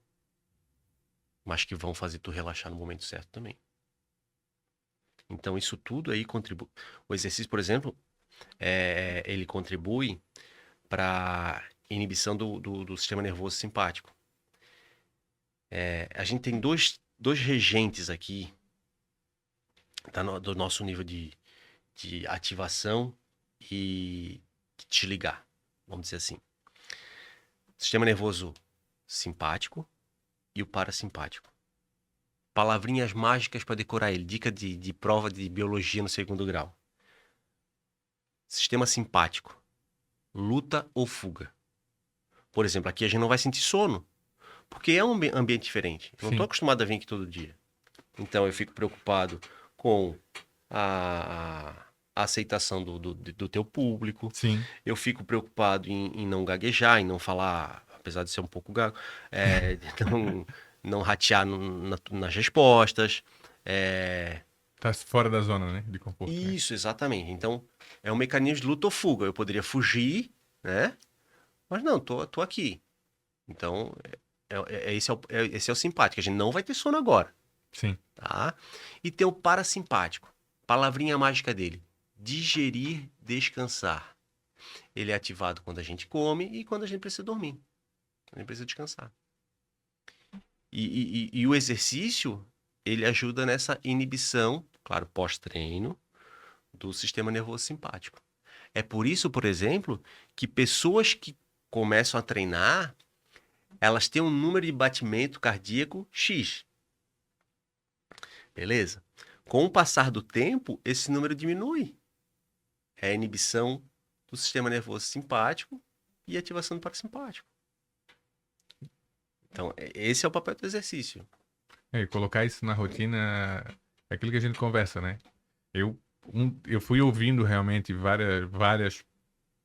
mas que vão fazer tu relaxar no momento certo também. Então, isso tudo aí contribui. O exercício, por exemplo, ele contribui para inibição do sistema nervoso simpático. A gente tem dois regentes aqui do nosso nível de ativação e de desligar, vamos dizer assim. Sistema nervoso simpático e o parasimpático. Palavrinhas mágicas para decorar ele. Dica de prova de biologia no 2º grau. Sistema simpático. Luta ou fuga. Por exemplo, aqui a gente não vai sentir sono, porque é um ambiente diferente. Eu não estou acostumado a vir aqui todo dia. Então eu fico preocupado com a aceitação do teu público. Sim. Eu fico preocupado em não gaguejar, em não falar, apesar de ser um pouco gago, não ratear nas respostas. Tá fora da zona, né, de conforto. Isso, exatamente. Então, é um mecanismo de luta ou fuga. Eu poderia fugir, né? Mas não, tô aqui. Então, esse é o simpático. A gente não vai ter sono agora. Sim. Tá? E tem o parasimpático. Palavrinha mágica dele. Digerir, descansar. Ele é ativado quando a gente come e quando a gente precisa dormir. A gente precisa descansar. E o exercício, ele ajuda nessa inibição, claro, pós-treino, do sistema nervoso simpático. É por isso, por exemplo, que pessoas que começam a treinar, elas têm um número de batimento cardíaco X. Beleza? Com o passar do tempo, esse número diminui. É a inibição do sistema nervoso simpático e ativação do parasimpático. Então, esse é o papel do exercício. E colocar isso na rotina é aquilo que a gente conversa, né? Eu fui ouvindo realmente várias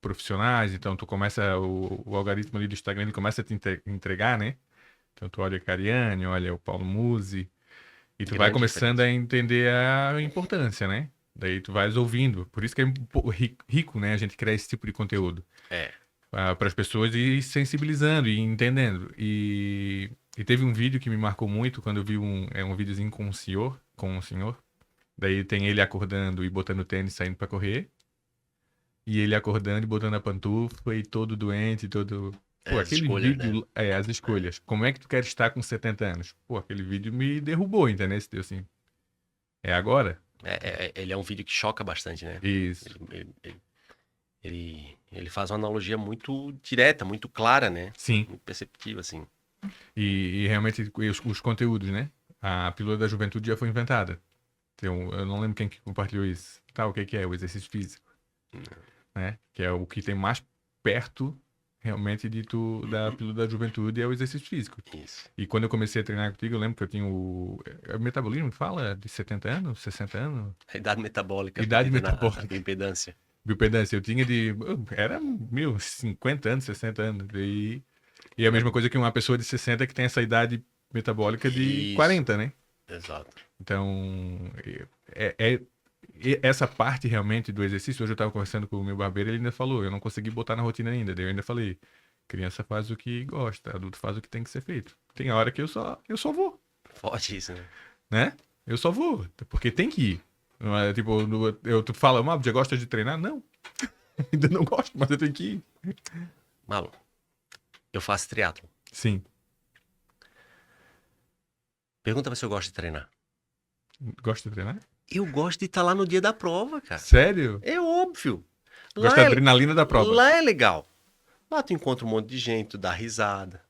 profissionais, então tu começa, o algoritmo ali do Instagram, ele começa a te entregar, né? Então tu olha a Cariani, olha o Paulo Musi, e tu vai começando a entender a importância, né? Daí tu vais ouvindo. Por isso que é rico, né? A gente criar esse tipo de conteúdo. Para as pessoas ir sensibilizando e entendendo. E teve um vídeo que me marcou muito quando eu vi um videozinho com um senhor. Daí tem ele acordando e botando tênis, saindo para correr. E ele acordando e botando a pantufa e todo doente, todo... Pô, aquele escolhas, vídeo... né? As escolhas. Como é que tu quer estar com 70 anos? Pô, aquele vídeo me derrubou, entendeu? Assim, é agora? Ele é um vídeo que choca bastante, né? Isso. Ele faz uma analogia muito direta, muito clara, né? Sim. Muito perceptível, assim. E realmente os conteúdos, né? A pílula da juventude já foi inventada. Então, eu não lembro quem que compartilhou isso. Tá, o que é? O exercício físico. Né? Que é o que tem mais perto realmente da pílula da juventude, é o exercício físico. Isso. E quando eu comecei a treinar contigo, eu lembro que eu tinha o metabolismo, fala, de 70 anos, 60 anos? A idade metabólica. Idade metabólica. Bioimpedância. Biopedância, eu tinha era 50 anos, 60 anos. E a mesma coisa que uma pessoa de 60 que tem essa idade metabólica de 40, né? Exato. Então, essa parte realmente do exercício, hoje eu estava conversando com o meu barbeiro, ele ainda falou, eu não consegui botar na rotina ainda. Daí eu ainda falei, criança faz o que gosta, adulto faz o que tem que ser feito. Tem a hora que eu só vou. Forte isso, né? Eu só vou, porque tem que ir. Não é, tipo, tu fala, mas já gosta de treinar? Não. Ainda não gosto, mas eu tenho que ir. Malu, eu faço triatlo. Sim. Pergunta se eu gosto de treinar. Gosta de treinar? Eu gosto de estar lá no dia da prova, cara. Sério? É óbvio. Gosta Lá da é, adrenalina da prova? lá é legal. Lá tu encontra um monte de gente, tu dá risada.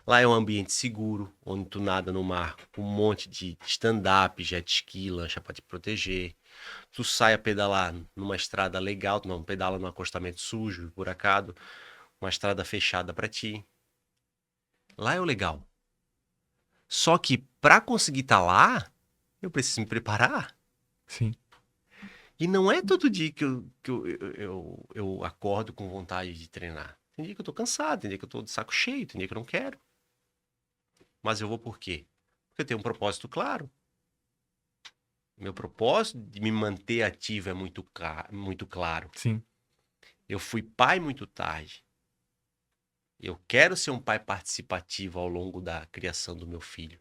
Lá é um ambiente seguro, onde tu nada no mar, com um monte de stand-up, jet ski, lancha pra te proteger. Tu sai a pedalar numa estrada legal, tu não pedala num acostamento sujo, buracado, uma estrada fechada pra ti. Lá é o legal. Só que pra conseguir estar lá, eu preciso me preparar. Sim. E não é todo dia que eu acordo com vontade de treinar. Tem dia que eu tô cansado, tem dia que eu tô de saco cheio, tem dia que eu não quero. Mas eu vou por quê? Porque eu tenho um propósito claro. Meu propósito de me manter ativo é muito claro. Sim. Eu fui pai muito tarde. Eu quero ser um pai participativo ao longo da criação do meu filho.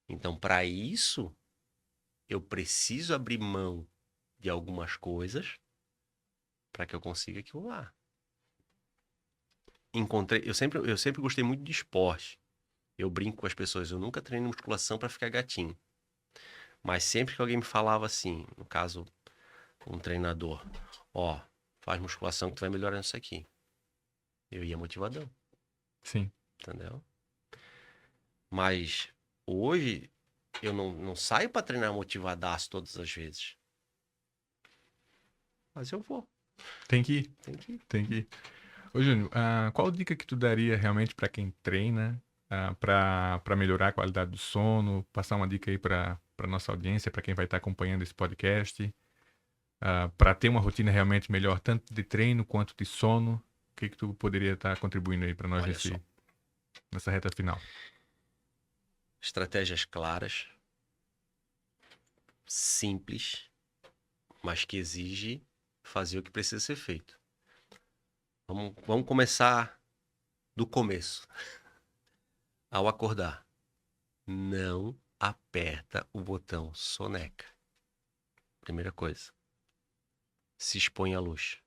Então, para isso, eu preciso abrir mão de algumas coisas para que eu consiga aquilo lá. Eu sempre gostei muito de esporte. Eu brinco com as pessoas, eu nunca treinei musculação para ficar gatinho. Mas sempre que alguém me falava assim, no caso, um treinador, ó, faz musculação que tu vai melhorar nisso aqui. Eu ia motivadão, Sim. entendeu? Mas hoje eu não saio para treinar motivadaço todas as vezes. Mas eu vou, Tem que ir. tem que ir. Tem que ir. Ô, Júnior, qual dica que tu daria realmente para quem treina, para melhorar a qualidade do sono? Passar uma dica aí para nossa audiência, para quem vai estar acompanhando esse podcast, para ter uma rotina realmente melhor, tanto de treino quanto de sono. O que que tu poderia estar contribuindo aí para nós Olha só, nessa reta final? estratégias claras, simples, mas que exige fazer o que precisa ser feito. Vamos começar do começo. Ao acordar, não aperta o botão soneca. Primeira coisa. Se expõe à luz.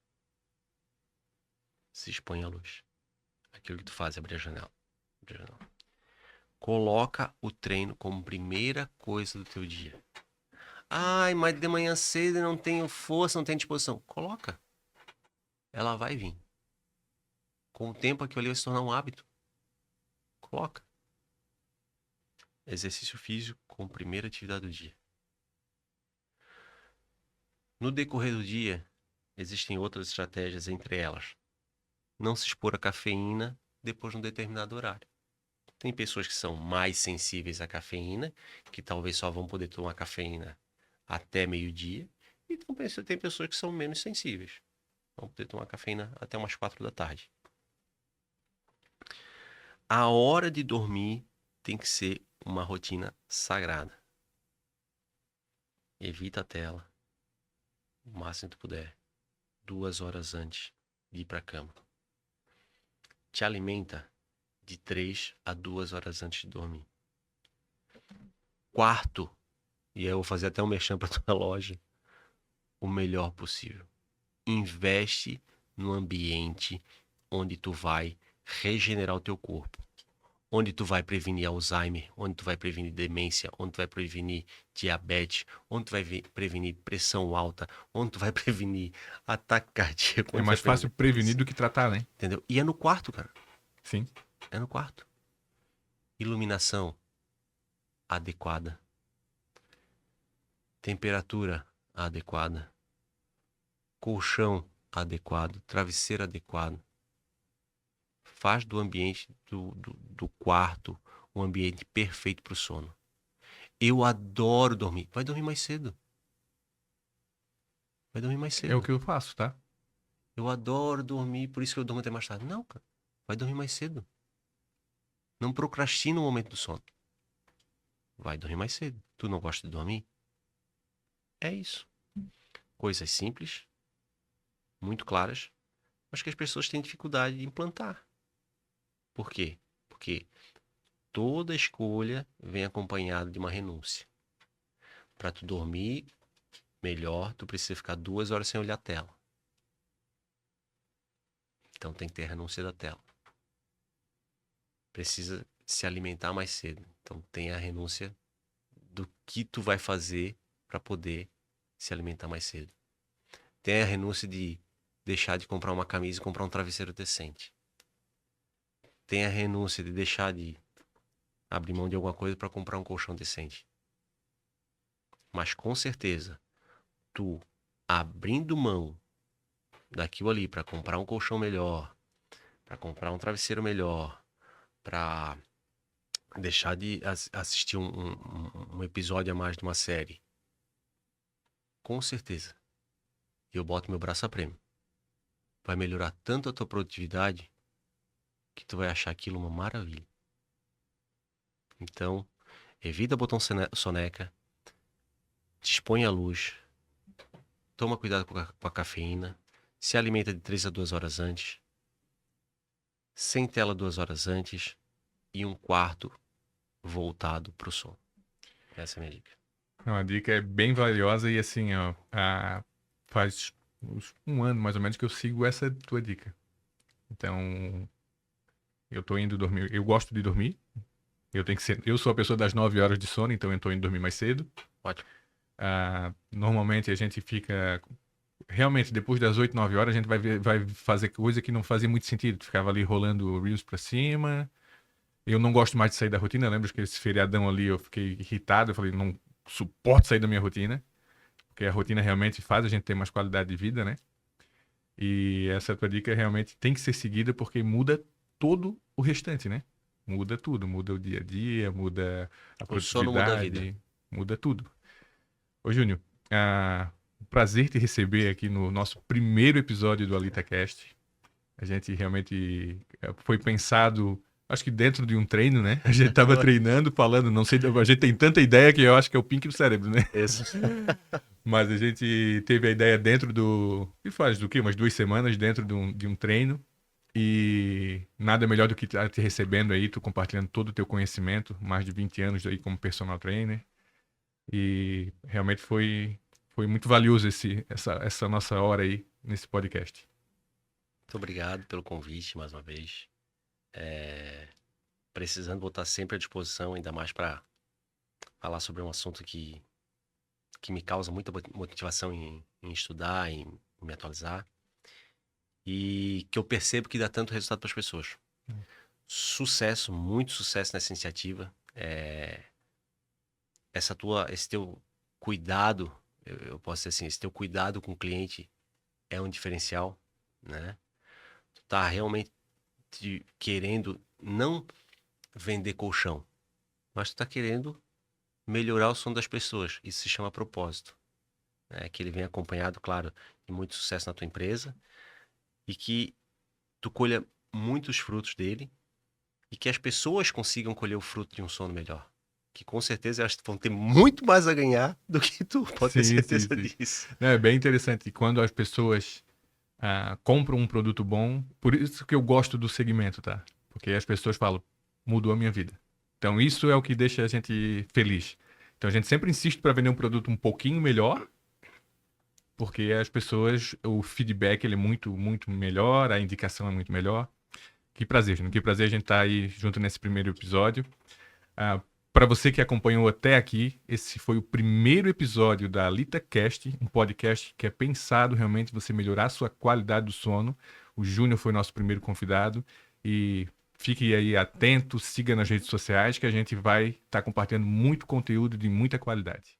Se expõe à luz. Aquilo que tu faz é abrir a janela. Abrir a janela. Coloca o treino como primeira coisa do teu dia. Ai, mas de manhã cedo eu não tenho força, não tenho disposição. Coloca. Ela vai vir. Com o tempo aquilo ali vai se tornar um hábito. Coloca. Exercício físico como primeira atividade do dia. No decorrer do dia, existem outras estratégias, entre elas, não se expor à cafeína depois de um determinado horário. Tem pessoas que são mais sensíveis à cafeína, que talvez só vão poder tomar cafeína até meio-dia, e tem pessoas que são menos sensíveis, vão poder tomar cafeína até umas 4 da tarde. A hora de dormir tem que ser uma rotina sagrada. Evita a tela, o máximo que tu puder, 2 horas antes de ir para a cama. Te alimenta de 3 a 2 horas antes de dormir. Quarto, e aí eu vou fazer até um merchan para tua loja, o melhor possível. Investe no ambiente onde tu vai regenerar o teu corpo. Onde tu vai prevenir Alzheimer, onde tu vai prevenir demência, onde tu vai prevenir diabetes, onde tu vai prevenir pressão alta, onde tu vai prevenir ataque cardíaco. É mais fácil prevenir do que tratar, né? Entendeu? E é no quarto, cara. Sim. É no quarto. Iluminação adequada. Temperatura adequada. Colchão adequado. Travesseiro adequado. Faz do ambiente do quarto um ambiente perfeito para o sono. Eu adoro dormir. Vai dormir mais cedo. Vai dormir mais cedo. É o que eu faço, tá? Eu adoro dormir, por isso que eu durmo até mais tarde. Não, cara. Vai dormir mais cedo. Não procrastina o momento do sono. Vai dormir mais cedo. Tu não gosta de dormir? É isso. Coisas simples, muito claras, mas que as pessoas têm dificuldade de implantar. Por quê? Porque toda escolha vem acompanhada de uma renúncia. Para tu dormir melhor, tu precisa ficar 2 horas sem olhar a tela. Então tem que ter renúncia da tela. Precisa se alimentar mais cedo. Então tem a renúncia do que tu vai fazer para poder se alimentar mais cedo. Tem a renúncia de deixar de comprar uma camisa e comprar um travesseiro decente. Tem a renúncia de deixar de abrir mão de alguma coisa para comprar um colchão decente. Mas com certeza, tu abrindo mão daquilo ali para comprar um colchão melhor, para comprar um travesseiro melhor, para deixar de assistir um episódio a mais de uma série, com certeza, eu boto meu braço a prêmio. Vai melhorar tanto a tua produtividade que tu vai achar aquilo uma maravilha. Então, evita botão soneca, dispõe a luz, toma cuidado com a cafeína, se alimenta de 3 a 2 horas antes, sem tela 2 horas antes e um quarto voltado para o sono. Essa é a minha dica. A dica é bem valiosa e assim, ó, faz um ano mais ou menos que eu sigo essa tua dica. Então, eu tô indo dormir, eu gosto de dormir. Eu sou a pessoa das 9 horas de sono, então eu tô indo dormir mais cedo. Ótimo. Normalmente a gente fica. Realmente, depois das 8, 9 horas, a gente vai fazer coisa que não fazia muito sentido. Ficava ali rolando o Reels pra cima. Eu não gosto mais de sair da rotina. Lembro que esse feriadão ali eu fiquei irritado. Eu falei, não suporto sair da minha rotina. Porque a rotina realmente faz a gente ter mais qualidade de vida, né? E essa tua dica realmente tem que ser seguida porque muda todo o restante, né? Muda tudo. Muda o dia a dia, muda a O sono muda a produtividade, vida. muda tudo. Ô, Júnior, prazer te receber aqui no nosso primeiro episódio do AlitaCast. A gente realmente foi pensado, acho que dentro de um treino, né? A gente tava treinando, falando, não sei, a gente tem tanta ideia que eu acho que é o pink do cérebro, né? Isso. Mas a gente teve a ideia dentro do... E faz do quê? Umas 2 semanas dentro de um treino. E nada melhor do que estar te recebendo aí, tu compartilhando todo o teu conhecimento, mais de 20 anos aí como personal trainer. E realmente foi muito valioso essa nossa hora aí nesse podcast. Muito obrigado pelo convite mais uma vez. Precisando voltar sempre à disposição, ainda mais para falar sobre um assunto que me causa muita motivação em estudar, em me atualizar. E que eu percebo que dá tanto resultado para as pessoas. Sucesso, muito sucesso nessa iniciativa. Esse teu cuidado, eu posso dizer assim, esse teu cuidado com o cliente é um diferencial, né? Tu tá realmente querendo não vender colchão, mas tu tá querendo melhorar o sono das pessoas. Isso se chama propósito, né? Que ele vem acompanhado, claro, de muito sucesso na tua empresa e que tu colha muitos frutos dele e que as pessoas consigam colher o fruto de um sono melhor. Que com certeza elas vão ter muito mais a ganhar do que tu, pode ter certeza disso. É bem interessante quando as pessoas compram um produto bom, por isso que eu gosto do segmento, tá? Porque as pessoas falam, mudou a minha vida. Então isso é o que deixa a gente feliz. Então a gente sempre insiste para vender um produto um pouquinho melhor, porque as pessoas, o feedback ele é muito, muito melhor, a indicação é muito melhor. Que prazer, Júnior. Que prazer a gente estar aí junto nesse primeiro episódio. Para você que acompanhou até aqui, esse foi o primeiro episódio da AlitaCast, um podcast que é pensado realmente você melhorar a sua qualidade do sono. O Júnior foi nosso primeiro convidado e fique aí atento, siga nas redes sociais que a gente vai estar compartilhando muito conteúdo de muita qualidade.